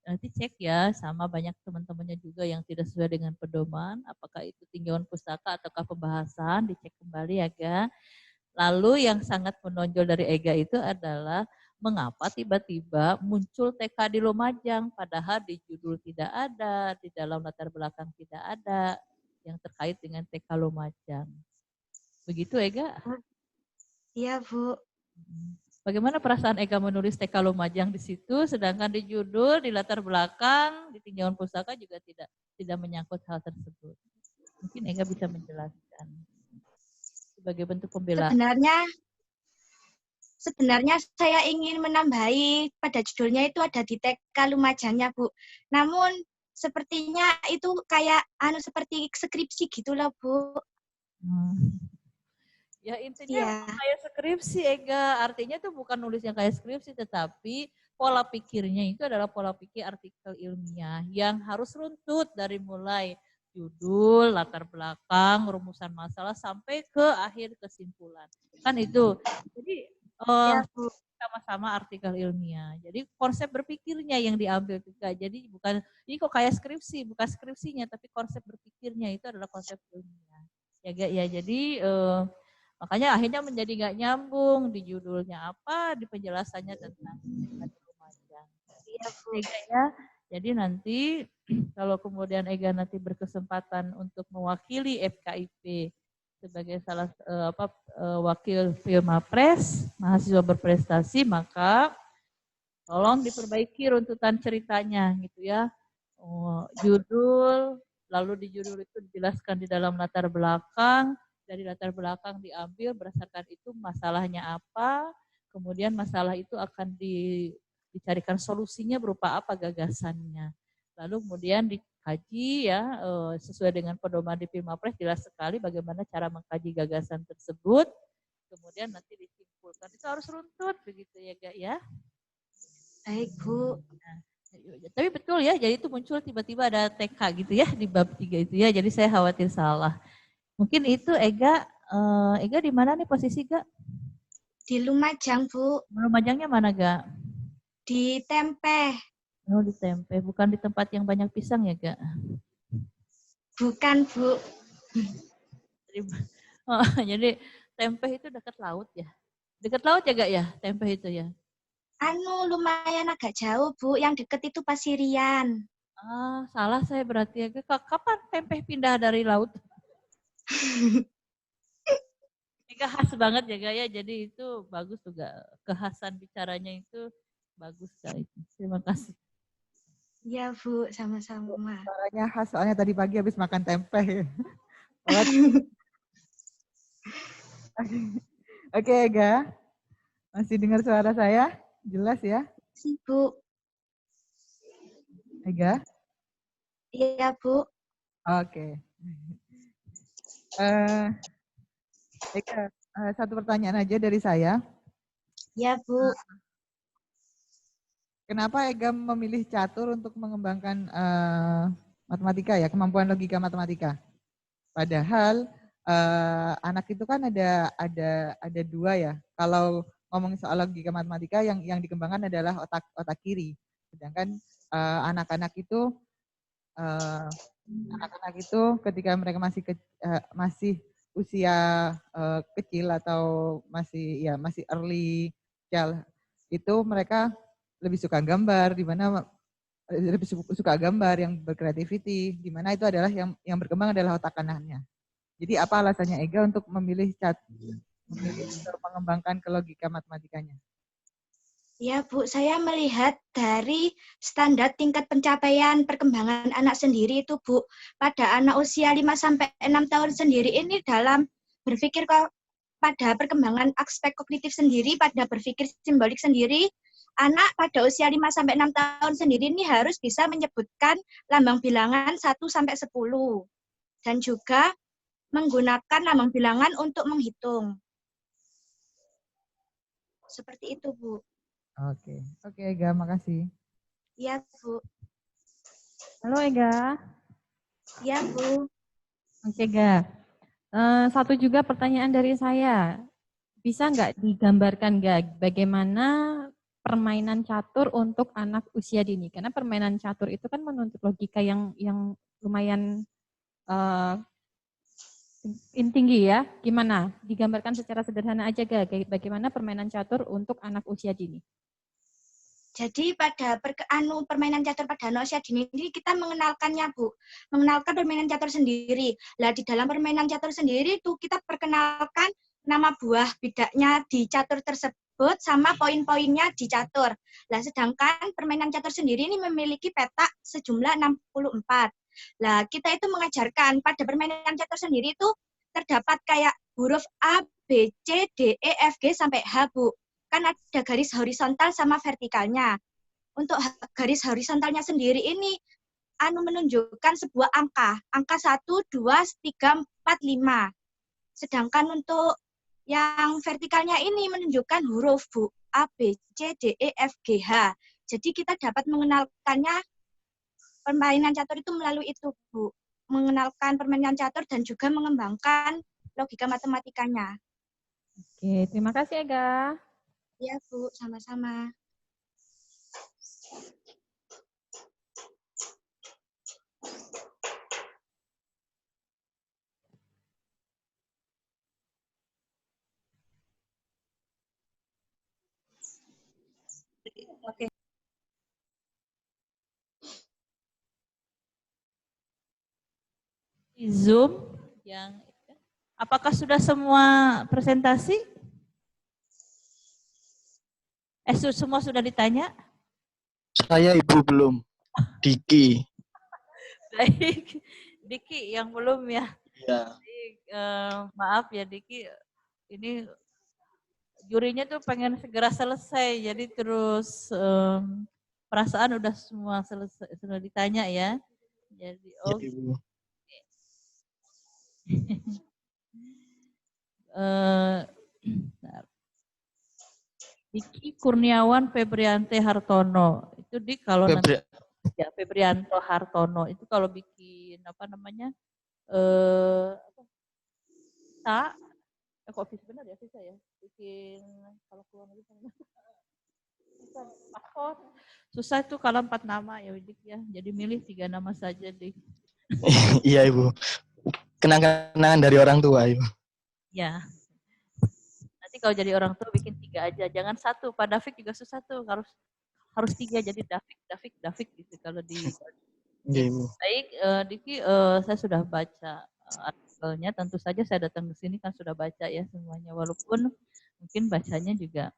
nanti cek ya sama banyak teman-temannya juga yang tidak sesuai dengan pedoman, apakah itu tinjauan pustaka ataukah pembahasan, dicek kembali Ega. Lalu yang sangat menonjol dari Ega itu adalah mengapa tiba-tiba muncul TK di Lumajang, padahal di judul tidak ada, di dalam latar belakang tidak ada yang terkait dengan TK Lumajang. Begitu Ega? Iya, Bu. Bagaimana perasaan Ega menulis TK Lumajang di situ, sedangkan di judul, di latar belakang, di tinjauan pustaka juga tidak menyangkut hal tersebut. Mungkin Ega bisa menjelaskan sebagai bentuk pembelaan. Sebenarnya saya ingin menambahi pada judulnya itu ada di TK Lumajangnya, Bu. Namun sepertinya itu kayak seperti skripsi gitu loh, Bu. Ya intinya kayak skripsi Ega, artinya itu bukan nulis yang kayak skripsi, tetapi pola pikirnya itu adalah pola pikir artikel ilmiah yang harus runtut dari mulai judul, latar belakang, rumusan masalah sampai ke akhir kesimpulan. Kan itu. Jadi sama-sama artikel ilmiah. Jadi konsep berpikirnya yang diambil juga. Jadi bukan ini kok kayak skripsi, bukan skripsinya, tapi konsep berpikirnya itu adalah konsep ilmiah. Ya jadi makanya akhirnya menjadi nggak nyambung di judulnya apa, di penjelasannya tentang Lumajang. Ega ya. Jadi nanti kalau kemudian Ega nanti berkesempatan untuk mewakili FKIP sebagai salah wakil Filmapres, mahasiswa berprestasi, maka tolong diperbaiki runtutan ceritanya gitu ya. Judul, lalu di judul itu dijelaskan di dalam latar belakang, dari latar belakang diambil berdasarkan itu masalahnya apa, kemudian masalah itu akan dicarikan solusinya berupa apa gagasannya. Lalu kemudian dikaji ya sesuai dengan pedoman di Filmapres, jelas sekali bagaimana cara mengkaji gagasan tersebut, kemudian nanti disimpulkan. Itu harus runtut begitu ya Gak ya? Baik Bu. Nah, tapi betul ya, jadi itu muncul tiba-tiba ada TK gitu ya di bab 3 itu ya, jadi saya khawatir salah. Mungkin itu Ega, Ega di mana nih posisi Gak? Di Lumajang Bu. Lumajangnya mana Gak? Di Tempe. Oh di Tempe, bukan di tempat yang banyak pisang ya Gak? Bukan Bu. Jadi Tempe itu dekat laut ya? Dekat laut ya Gak ya, Tempe itu ya? Lumayan agak jauh Bu, yang dekat itu Pasirian. Salah saya berarti ya. Kapan Tempe pindah dari laut? Ini khas banget ya Gak ya, jadi itu bagus juga. Kekhasan bicaranya itu bagus Gak itu. Terima kasih. Iya Bu, sama-sama. Suaranya khas, soalnya tadi pagi habis makan tempe. Oke Ega, masih dengar suara saya? Jelas ya? Bu. Ega? Iya Bu. Oke. Ega, satu pertanyaan aja dari saya. Ya Bu. Kenapa Ega memilih catur untuk mengembangkan matematika ya, kemampuan logika matematika? Padahal anak itu kan ada dua ya. Kalau ngomongin soal logika matematika yang dikembangkan adalah otak kiri. Sedangkan anak-anak itu ketika mereka masih usia kecil atau masih early child, itu mereka lebih suka gambar, di mana lebih suka gambar yang berkreativiti, di mana itu adalah yang berkembang adalah otak kanannya. Jadi apa alasannya Ega untuk memilih untuk mengembangkan ke logika matematikanya? Ya Bu, saya melihat dari standar tingkat pencapaian perkembangan anak sendiri itu Bu, pada anak usia 5-6 tahun sendiri ini dalam berpikir pada perkembangan aspek kognitif sendiri, pada berpikir simbolik sendiri, anak pada usia 5-6 tahun sendiri ini harus bisa menyebutkan lambang bilangan 1-10 dan juga menggunakan lambang bilangan untuk menghitung. Seperti itu Bu. Oke Ega, makasih. Iya Bu. Halo Ega. Iya Bu. Oke Ega. Satu juga pertanyaan dari saya. Bisa nggak digambarkan nggak bagaimana permainan catur untuk anak usia dini? Karena permainan catur itu kan menuntut logika yang lumayan tinggi ya. Gimana? Digambarkan secara sederhana aja gak? Bagaimana permainan catur untuk anak usia dini? Jadi pada permainan catur pada anak usia dini ini kita mengenalkannya, Bu. Mengenalkan permainan catur sendiri. Lah di dalam permainan catur sendiri itu kita perkenalkan nama buah bidaknya di catur tersebut sama poin-poinnya di catur. Lah sedangkan permainan catur sendiri ini memiliki petak sejumlah 64. Lah kita itu mengajarkan pada permainan catur sendiri itu terdapat kayak huruf A, B, C, D, E, F, G sampai H, Bu. Kan ada garis horizontal sama vertikalnya. Untuk garis horizontalnya sendiri ini menunjukkan sebuah angka 1, 2, 3, 4, 5. Sedangkan untuk yang vertikalnya ini menunjukkan huruf, Bu. A, B, C, D, E, F, G, H. Jadi kita dapat mengenalkannya permainan catur itu melalui itu, Bu. Mengenalkan permainan catur dan juga mengembangkan logika matematikanya. Oke, terima kasih Ega. Iya, Bu, sama-sama. Oke. Di Zoom yang apakah sudah semua presentasi? Semua sudah ditanya? Saya Ibu belum. Diki. Baik. Diki yang belum ya? Iya. Maaf ya Diki, ini jurinya tuh pengen segera selesai, jadi terus perasaan udah semua selesai, sudah ditanya ya. Jadi Ibu. Diki Kurniawan Febriante Hartono itu di kalau nanti ya Febrianto Hartono itu kalau bikin apa namanya visa kok visa benar ya visa ya bikin kalau keluar negeri visa paspor susah itu kalau 4 nama ya Dik ya jadi milih 3 nama saja Dik. Iya Ibu, kenang-kenangan dari orang tua Ibu. Ya. Nanti kalau jadi orang tua bikin 3 aja, jangan 1. Pak David juga susah tuh, harus 3 jadi David gitu kalau di. Iya, Ibu. Baik, Diki, saya sudah baca artikelnya. Tentu saja saya datang ke sini kan sudah baca ya semuanya, walaupun mungkin bacanya juga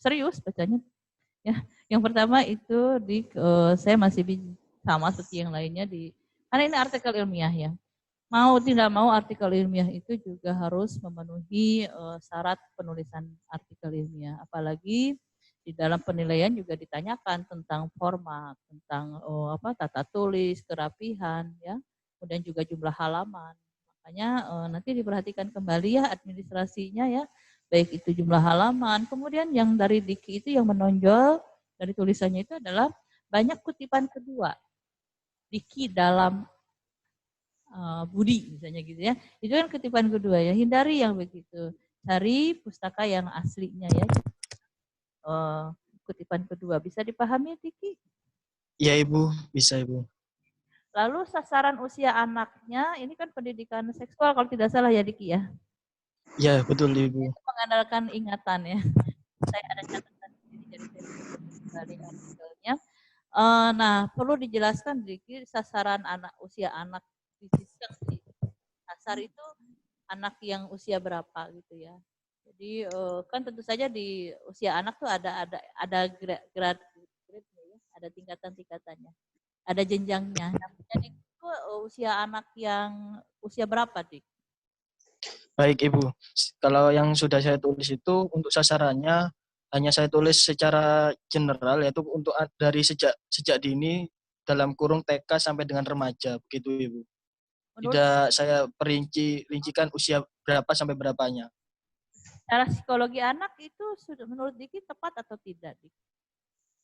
serius bacanya. Ya, yang pertama itu saya masih sama seperti yang lainnya karena ini artikel ilmiah ya. Mau tidak mau artikel ilmiah itu juga harus memenuhi syarat penulisan artikel ilmiah. Apalagi di dalam penilaian juga ditanyakan tentang format, tentang tata tulis, kerapihan, ya, kemudian juga jumlah halaman. Makanya nanti diperhatikan kembali ya administrasinya ya, baik itu jumlah halaman. Kemudian yang dari Diki itu yang menonjol dari tulisannya itu adalah banyak kutipan kedua. Diki dalam Budi misalnya gitu ya. Itu kan kutipan kedua ya. Hindari yang begitu. Cari pustaka yang aslinya ya. Kutipan kedua bisa dipahami Diki? Iya Ibu, bisa Ibu. Lalu sasaran usia anaknya ini kan pendidikan seksual kalau tidak salah ya Diki ya. Iya betul Ibu. Itu mengandalkan ingatan ya. Saya ada catatan di sini jadi saya dari artikelnya. Nah perlu dijelaskan Diki sasaran usia anak di dasar itu anak yang usia berapa gitu ya. Jadi kan tentu saja di usia anak tuh ada grade ya, ada tingkatan-tingkatannya, ada jenjangnya. Nah, jadi itu usia anak yang usia berapa, Dik? Baik Ibu, kalau yang sudah saya tulis itu untuk sasarannya hanya saya tulis secara general yaitu untuk dari sejak dini dalam kurung TK sampai dengan remaja begitu Ibu. Tidak saya rincikan usia berapa sampai berapanya. Secara psikologi anak itu sudah menurut Diki tepat atau tidak, Dik?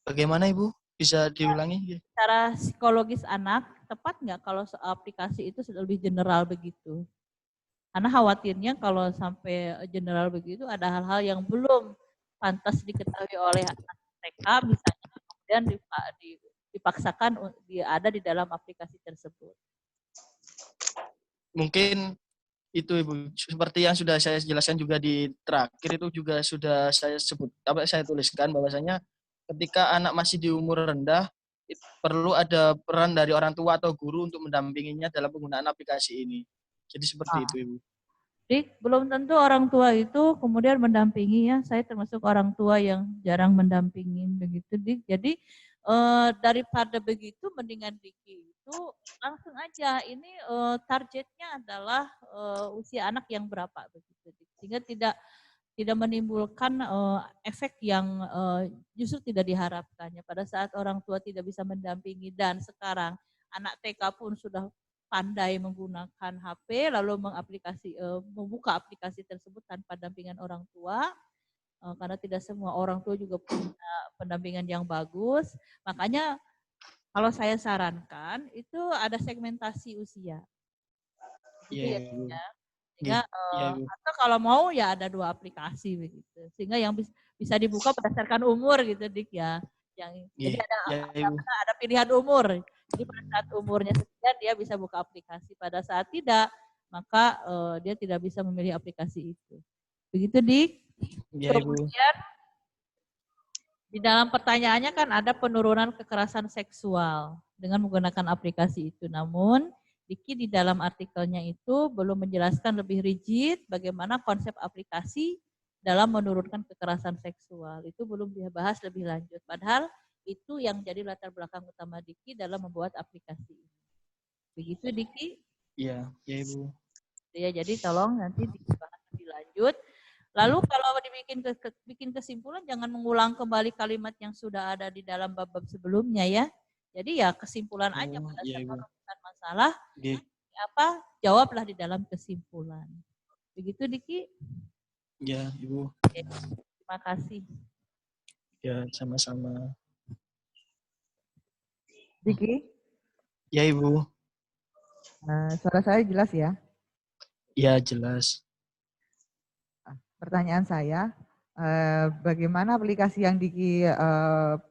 Bagaimana Ibu? Bisa diulangi? Secara psikologis anak tepat nggak kalau aplikasi itu lebih general begitu? Karena khawatirnya kalau sampai general begitu ada hal-hal yang belum pantas diketahui oleh anak TK misalnya, kemudian dipaksakan ada di dalam aplikasi tersebut. Mungkin itu Ibu, seperti yang sudah saya jelaskan juga di terakhir itu juga sudah saya sebut, saya tuliskan bahwasanya ketika anak masih di umur rendah, perlu ada peran dari orang tua atau guru untuk mendampinginya dalam penggunaan aplikasi ini. Jadi seperti itu Ibu. Jadi belum tentu orang tua itu kemudian mendampingi ya. Saya termasuk orang tua yang jarang mendampingi begitu, Dik. Jadi daripada begitu mendingan Diki itu langsung aja ini targetnya adalah usia anak yang berapa begitu, Dik. Sehingga tidak menimbulkan efek yang justru tidak diharapkannya. Pada saat orang tua tidak bisa mendampingi dan sekarang anak TK pun sudah pandai menggunakan HP lalu membuka aplikasi tersebut tanpa dampingan orang tua karena tidak semua orang tua juga punya pendampingan yang bagus. Makanya kalau saya sarankan itu ada segmentasi usia. Gitu ya. Sehingga atau kalau mau ya ada 2 aplikasi begitu. Sehingga yang bisa dibuka berdasarkan umur gitu, Dik ya. Jadi ada pilihan umur. Jadi pada saat umurnya sekian dia bisa buka aplikasi. Pada saat tidak, maka dia tidak bisa memilih aplikasi itu. Begitu, Dik. Kemudian di dalam pertanyaannya kan ada penurunan kekerasan seksual dengan menggunakan aplikasi itu. Namun Diki di dalam artikelnya itu belum menjelaskan lebih rigid bagaimana konsep aplikasi dalam menurunkan kekerasan seksual. Itu belum dibahas lebih lanjut. Padahal itu yang jadi latar belakang utama Diki dalam membuat aplikasi ini. Begitu, Diki? Iya, Ibu. Ya, jadi tolong nanti dibahas lebih lanjut. Lalu kalau bikin kesimpulan jangan mengulang kembali kalimat yang sudah ada di dalam bab-bab sebelumnya ya. Jadi ya kesimpulan aja pada saat menemukan masalah, jawablah di dalam kesimpulan. Begitu, Diki? Ya, Ibu. Oke, terima kasih. Ya, sama-sama. Diki? Ya, Ibu. Suara saya jelas ya? Ya, jelas. Pertanyaan saya, bagaimana aplikasi yang Diki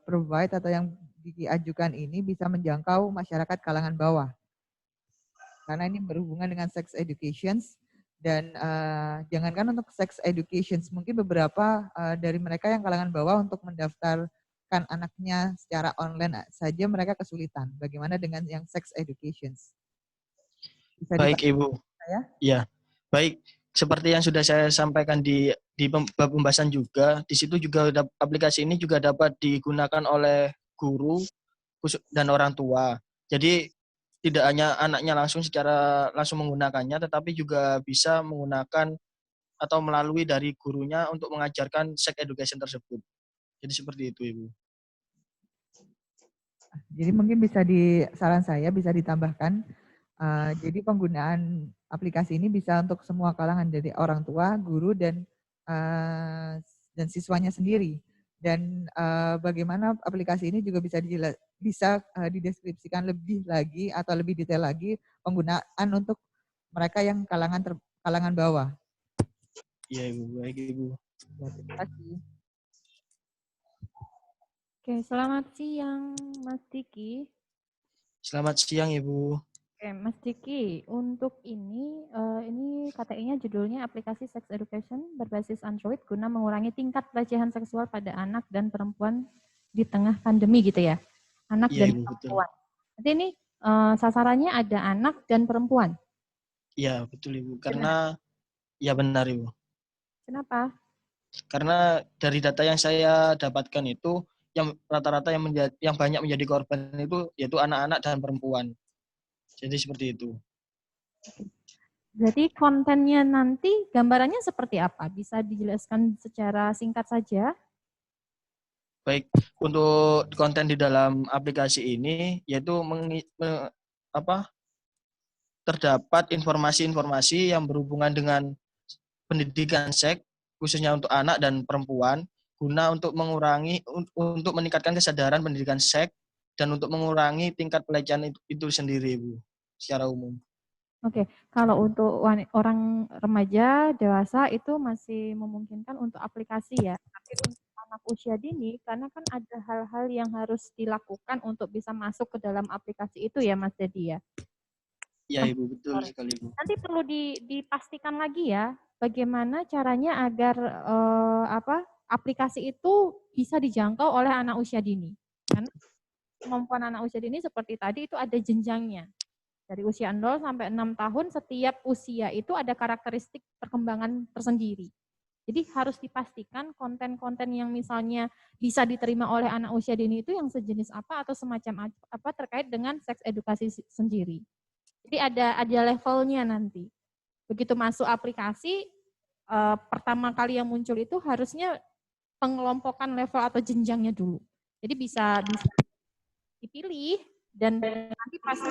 provide atau yang Diki ajukan ini bisa menjangkau masyarakat kalangan bawah? Karena ini berhubungan dengan sex education dan jangankan untuk sex education, mungkin beberapa dari mereka yang kalangan bawah untuk mendaftarkan anaknya secara online saja mereka kesulitan. Bagaimana dengan yang sex education? Baik, Ibu. Ya, baik. Seperti yang sudah saya sampaikan di bab pembahasan juga, di situ juga aplikasi ini juga dapat digunakan oleh guru dan orang tua. Jadi tidak hanya anaknya langsung menggunakannya, tetapi juga bisa menggunakan atau melalui dari gurunya untuk mengajarkan sex education tersebut. Jadi seperti itu, Ibu. Jadi mungkin saran saya bisa ditambahkan, jadi penggunaan aplikasi ini bisa untuk semua kalangan, dari orang tua, guru, dan siswanya sendiri. Dan bagaimana aplikasi ini juga bisa dideskripsikan lebih lagi atau lebih detail lagi penggunaan untuk mereka yang kalangan bawah. Iya, Ibu. Baik, Ibu. Terima kasih. Oke, selamat siang Mas Diki. Selamat siang, Ibu. Oke, Mas Diki, untuk ini KTI-nya judulnya aplikasi sex education berbasis Android guna mengurangi tingkat pelecehan seksual pada anak dan perempuan di tengah pandemi gitu ya. Anak dan Ibu, perempuan. betul. Nanti ini sasarannya ada anak dan perempuan. Iya, betul, Ibu. Karena ya benar, Ibu. Kenapa? Karena dari data yang saya dapatkan itu yang rata-rata yang banyak menjadi korban itu yaitu anak-anak dan perempuan. Jadi seperti itu. Jadi kontennya nanti gambarannya seperti apa? Bisa dijelaskan secara singkat saja? Baik, untuk konten di dalam aplikasi ini yaitu terdapat informasi-informasi yang berhubungan dengan pendidikan seks khususnya untuk anak dan perempuan guna untuk meningkatkan kesadaran pendidikan seks dan untuk mengurangi tingkat pelecehan itu sendiri, Bu, secara umum. Oke, kalau untuk orang remaja, dewasa itu masih memungkinkan untuk aplikasi ya. Tapi untuk anak usia dini, karena kan ada hal-hal yang harus dilakukan untuk bisa masuk ke dalam aplikasi itu ya Mas Dedi ya. Ya Ibu, betul sekali Ibu. Nanti perlu dipastikan lagi ya, bagaimana caranya agar aplikasi itu bisa dijangkau oleh anak usia dini. Karena kemampuan anak usia dini seperti tadi itu ada jenjangnya. Dari usia 0 sampai 6 tahun, setiap usia itu ada karakteristik perkembangan tersendiri. Jadi harus dipastikan konten-konten yang misalnya bisa diterima oleh anak usia dini itu yang sejenis apa atau semacam apa terkait dengan seks edukasi sendiri. Jadi ada levelnya nanti. Begitu masuk aplikasi, pertama kali yang muncul itu harusnya pengelompokan level atau jenjangnya dulu. Jadi bisa dipilih dan nanti pasti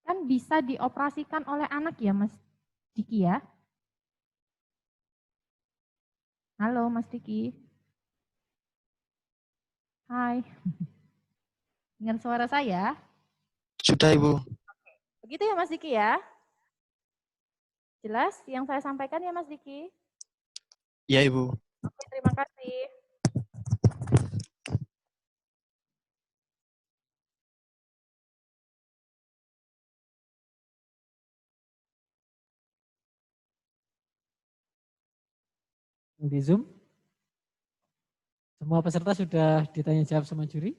pastikan bisa dioperasikan oleh anak ya Mas Diki ya. Halo Mas Diki. Hai. Dengar suara saya? Sudah Ibu. Begitu ya Mas Diki ya? Jelas yang saya sampaikan ya Mas Diki? Ya Ibu. Oke, terima kasih. Di Zoom, semua peserta sudah ditanya jawab sama juri?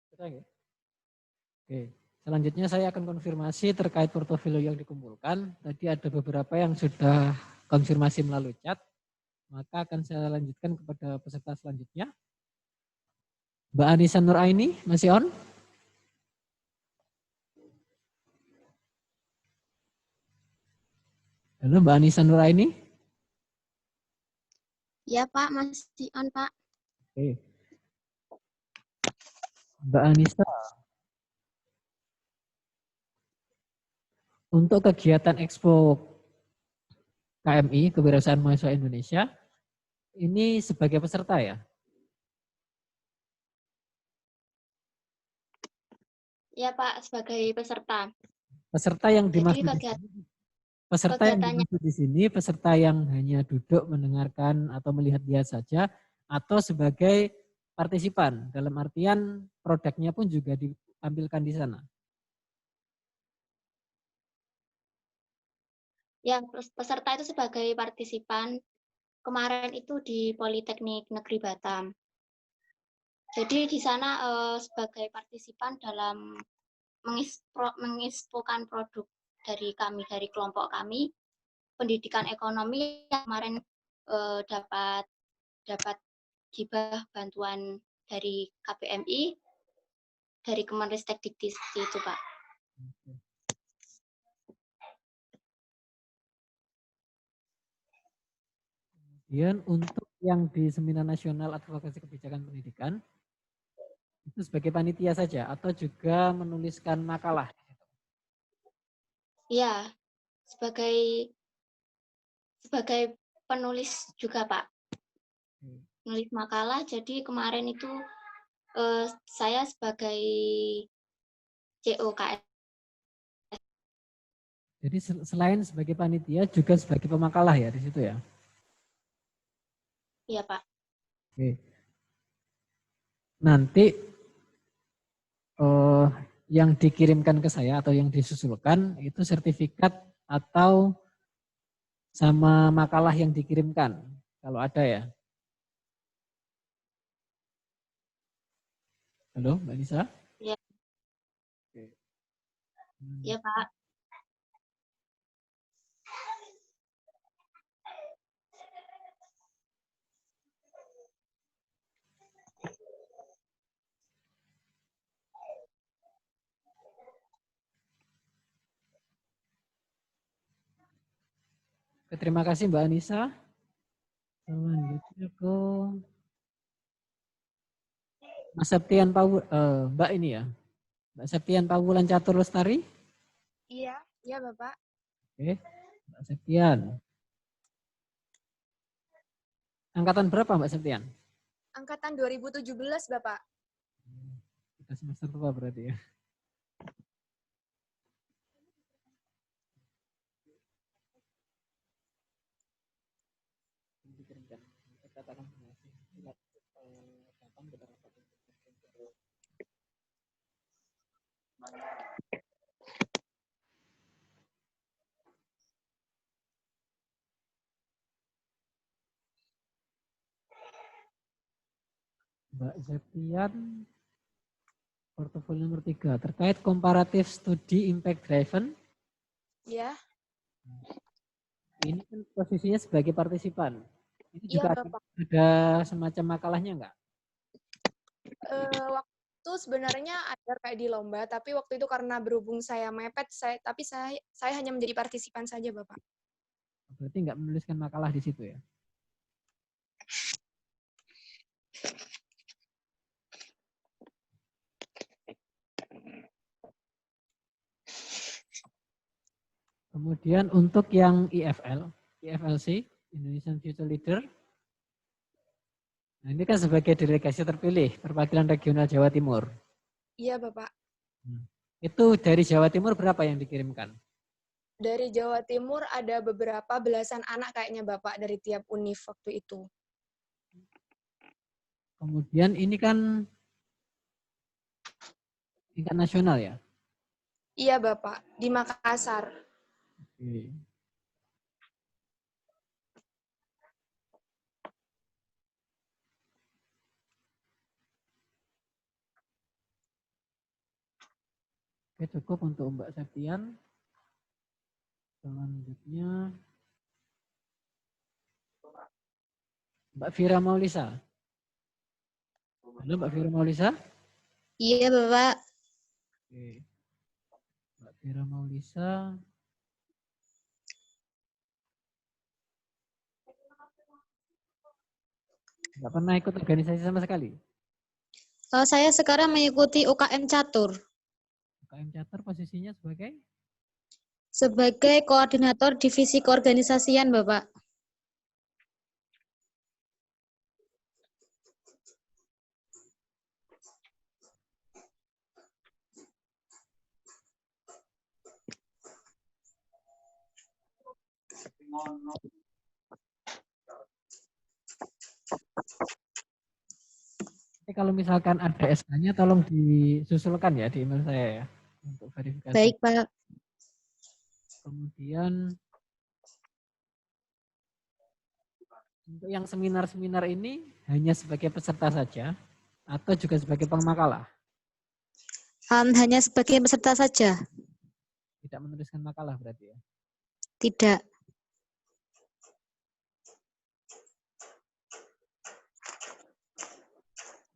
Sudah ya? Oke, selanjutnya saya akan konfirmasi terkait portofolio yang dikumpulkan. Tadi ada beberapa yang sudah konfirmasi melalui chat, maka akan saya lanjutkan kepada peserta selanjutnya. Mbak Anissa Nuraini, masih on? Halo Mbak Anissa Nuraini. Ya Pak, masih on Pak. Oke. Mbak Anissa, untuk kegiatan Expo KMI, Kewirausahaan Mahasiswa Indonesia, ini sebagai peserta ya? Ya Pak, sebagai peserta. Peserta yang dimaksud Kegiatannya di sini, peserta yang hanya duduk mendengarkan atau melihat dia saja, atau sebagai partisipan, dalam artian produknya pun juga ditampilkan di sana. ya peserta itu sebagai partisipan. Kemarin itu di Politeknik Negeri Batam. Jadi di sana sebagai partisipan dalam mengispokan produk dari kami, dari kelompok kami, pendidikan ekonomi yang kemarin dapat hibah bantuan dari KPMI, dari Kemenristek Dikti itu Pak. Kemudian untuk yang di Seminar Nasional Advokasi Kebijakan Pendidikan, itu sebagai panitia saja atau juga menuliskan makalah? Iya, sebagai penulis juga Pak. Nulis makalah, jadi kemarin itu saya sebagai COKS. Jadi selain sebagai panitia juga sebagai pemakalah ya di situ ya? Iya Pak. Oke. Nanti yang dikirimkan ke saya atau yang disusulkan itu sertifikat atau sama makalah yang dikirimkan kalau ada ya. Halo Mbak Nisa? Iya. Iya Pak. Terima kasih Mbak Anissa. Selanjutnya ke Mas Septian Mbak ini ya, Mbak Septian Pawulan Catur Lestari. Iya, iya Bapak. Oke, Mbak Septian. Angkatan berapa Mbak Septian? Angkatan 2017, Bapak. Kita semester tua berarti ya. Mbak Septian, portofolio nomor 3 terkait komparatif studi impact driven. Ya. Ini kan posisinya sebagai partisipan. Ini Iya, juga Bapak. ada semacam makalahnya enggak? Waktu itu sebenarnya ada kayak di lomba, tapi waktu itu karena berhubung saya mepet, saya hanya menjadi partisipan saja, Bapak. Berarti enggak menuliskan makalah di situ ya? Kemudian untuk yang IFLC, Indonesian Future Leader. Nah, ini kan sebagai delegasi terpilih, perwakilan regional Jawa Timur. Iya, Bapak. Itu dari Jawa Timur berapa yang dikirimkan? Dari Jawa Timur ada beberapa belasan anak kayaknya, Bapak, dari tiap univ waktu itu. Kemudian ini kan tingkat nasional ya? Iya, Bapak. Di Makassar. Oke. Oke, cukup untuk Mbak Septian. Selanjutnya Mbak Fira Maulisa. Halo Mbak Fira Maulisa. Iya, Bapak. Oke. Mbak Fira Maulisa. Nggak pernah ikut organisasi sama sekali? Saya sekarang mengikuti UKM Catur UKM Catur posisinya sebagai? sebagai koordinator divisi keorganisasian, Bapak. Tapi kalau misalkan ada SK-nya tolong disusulkan ya di email saya ya untuk verifikasi. Baik, Pak. Kemudian untuk yang seminar-seminar ini hanya sebagai peserta saja atau juga sebagai pemakalah? Hanya sebagai peserta saja. Tidak menuliskan makalah berarti ya? Tidak.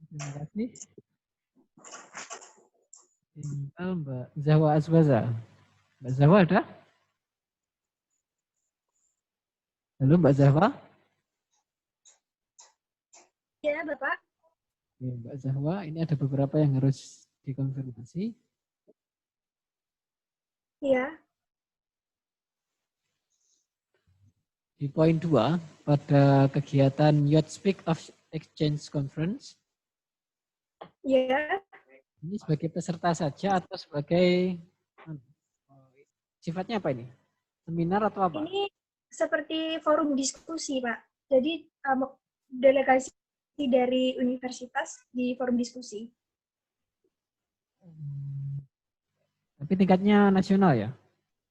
Terima kasih. Tinggal Mbak Zahwa Asbaza. Mbak Zahwa ada? Halo Mbak Zahwa. Ya, Bapak. Oke, Mbak Zahwa, ini ada beberapa yang harus dikonfirmasi. Iya. Di poin 2, pada kegiatan Youth Speak of Exchange Conference. Iya. Ini sebagai peserta saja atau sebagai sifatnya apa ini? Seminar atau apa? Ini seperti forum diskusi, Pak. Jadi delegasi dari universitas di forum diskusi. Tapi tingkatnya nasional ya?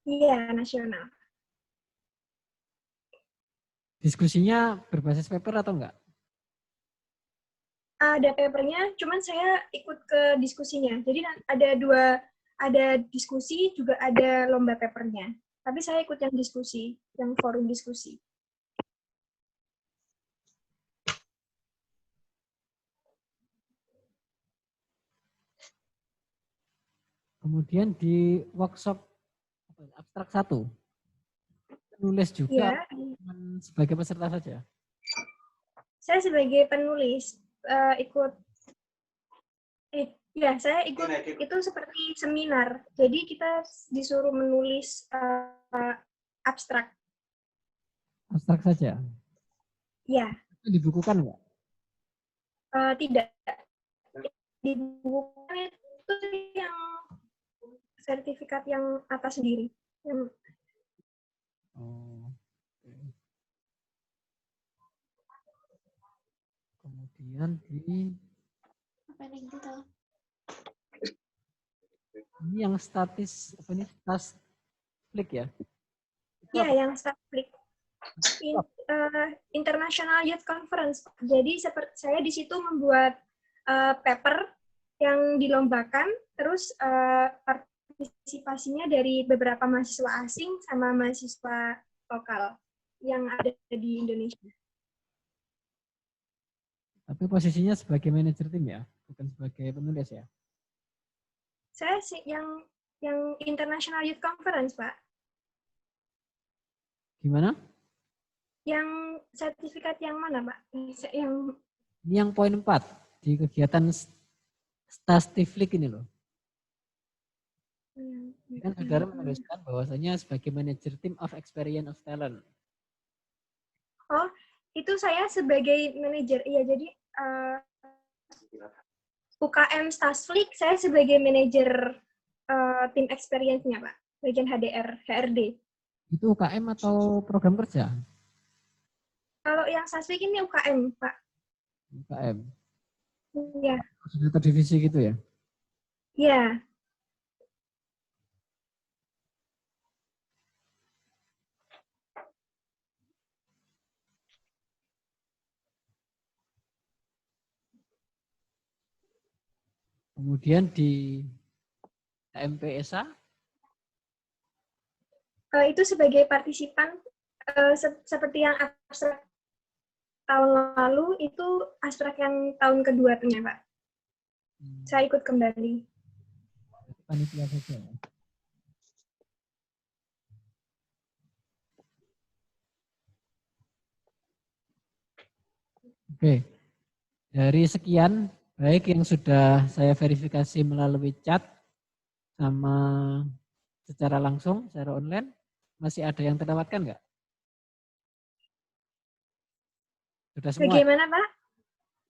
Iya, nasional. Diskusinya berbasis paper atau enggak? Ada papernya, cuman saya ikut ke diskusinya. Jadi ada diskusi, juga ada lomba papernya. Tapi saya ikut yang diskusi, yang forum diskusi. Kemudian di workshop abstrak 1, nulis juga sebagai peserta saja? Saya sebagai penulis ikut, saya ikut itu seperti seminar. Jadi kita disuruh menulis abstrak. Abstrak saja? Ya. Dibukukan enggak? Tidak. Dibukukan itu yang sertifikat yang atas sendiri. Yang Oh, oke. Kemudian Apa yang gitu? ini yang statis apa ini Statflik ya? Itu ya, apa? yang Statflik. International Youth Conference. Jadi seperti saya di situ membuat paper yang dilombakan, terus partisipasinya dari beberapa mahasiswa asing sama mahasiswa lokal yang ada di Indonesia. Tapi posisinya sebagai manajer tim ya, bukan sebagai penulis ya? Saya sih yang International Youth Conference, Pak. Gimana? Yang sertifikat yang mana, Pak? Yang Ini yang poin 4 di kegiatan Statflik ini loh. Kan saudara menuliskan bahwasanya sebagai manajer tim of experience of talent. Oh, itu saya sebagai manajer. Iya, jadi UKM Statflik saya sebagai manajer tim experience-nya, Pak. Bagian HRD. Itu UKM atau program kerja? Kalau yang Statflik ini UKM, Pak. UKM. Iya. Sudah terdivisi gitu ya? Iya. Kemudian di MPSA? Itu sebagai partisipan seperti yang abstrak tahun lalu, itu abstrak yang tahun keduanya, Pak. Saya ikut kembali. Panitia saja ya? Oke. Dari sekian, baik yang sudah saya verifikasi melalui chat sama secara langsung, secara online, masih ada yang terlewatkan nggak? Sudah semua? Bagaimana, Pak?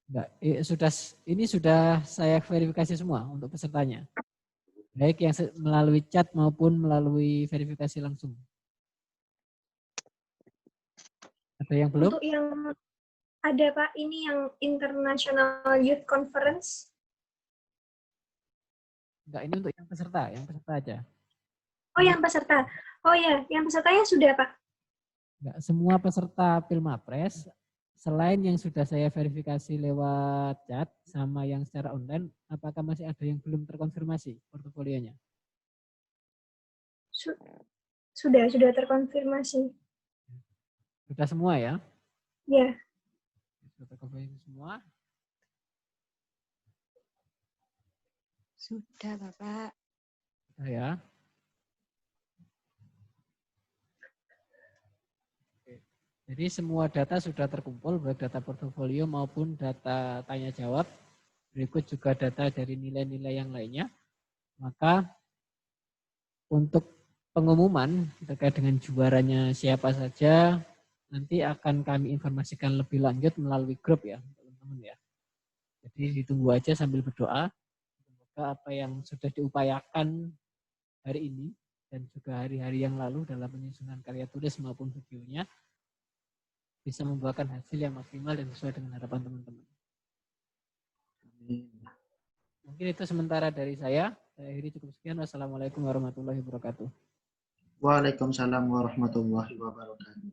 Enggak, ini sudah saya verifikasi semua untuk pesertanya. Baik yang melalui chat maupun melalui verifikasi langsung. Ada yang belum? Untuk yang ada, Pak, ini yang International Youth Conference. Enggak, ini untuk yang peserta aja. Oh, yang peserta. Oh ya, yang pesertanya sudah, Pak. Enggak, semua peserta Pilmapres, selain yang sudah saya verifikasi lewat chat sama yang secara online, apakah masih ada yang belum terkonfirmasi portofolionya? Sudah terkonfirmasi. Sudah semua ya? Ya. Sudah terkonfirmasi semua? Sudah, Bapak. Sudah ya? Jadi semua data sudah terkumpul, baik data portofolio maupun data tanya jawab. Berikut juga data dari nilai-nilai yang lainnya. Maka untuk pengumuman terkait dengan juaranya siapa saja, nanti akan kami informasikan lebih lanjut melalui grup ya, teman-teman ya. Jadi ditunggu aja sambil berdoa. Semoga apa yang sudah diupayakan hari ini dan juga hari-hari yang lalu dalam penyusunan karya tulis maupun videonya bisa membuahkan hasil yang maksimal dan sesuai dengan harapan teman-teman. Mungkin itu sementara dari saya. Saya akhiri cukup sekian. Wassalamualaikum warahmatullahi wabarakatuh. Waalaikumsalam warahmatullahi wabarakatuh.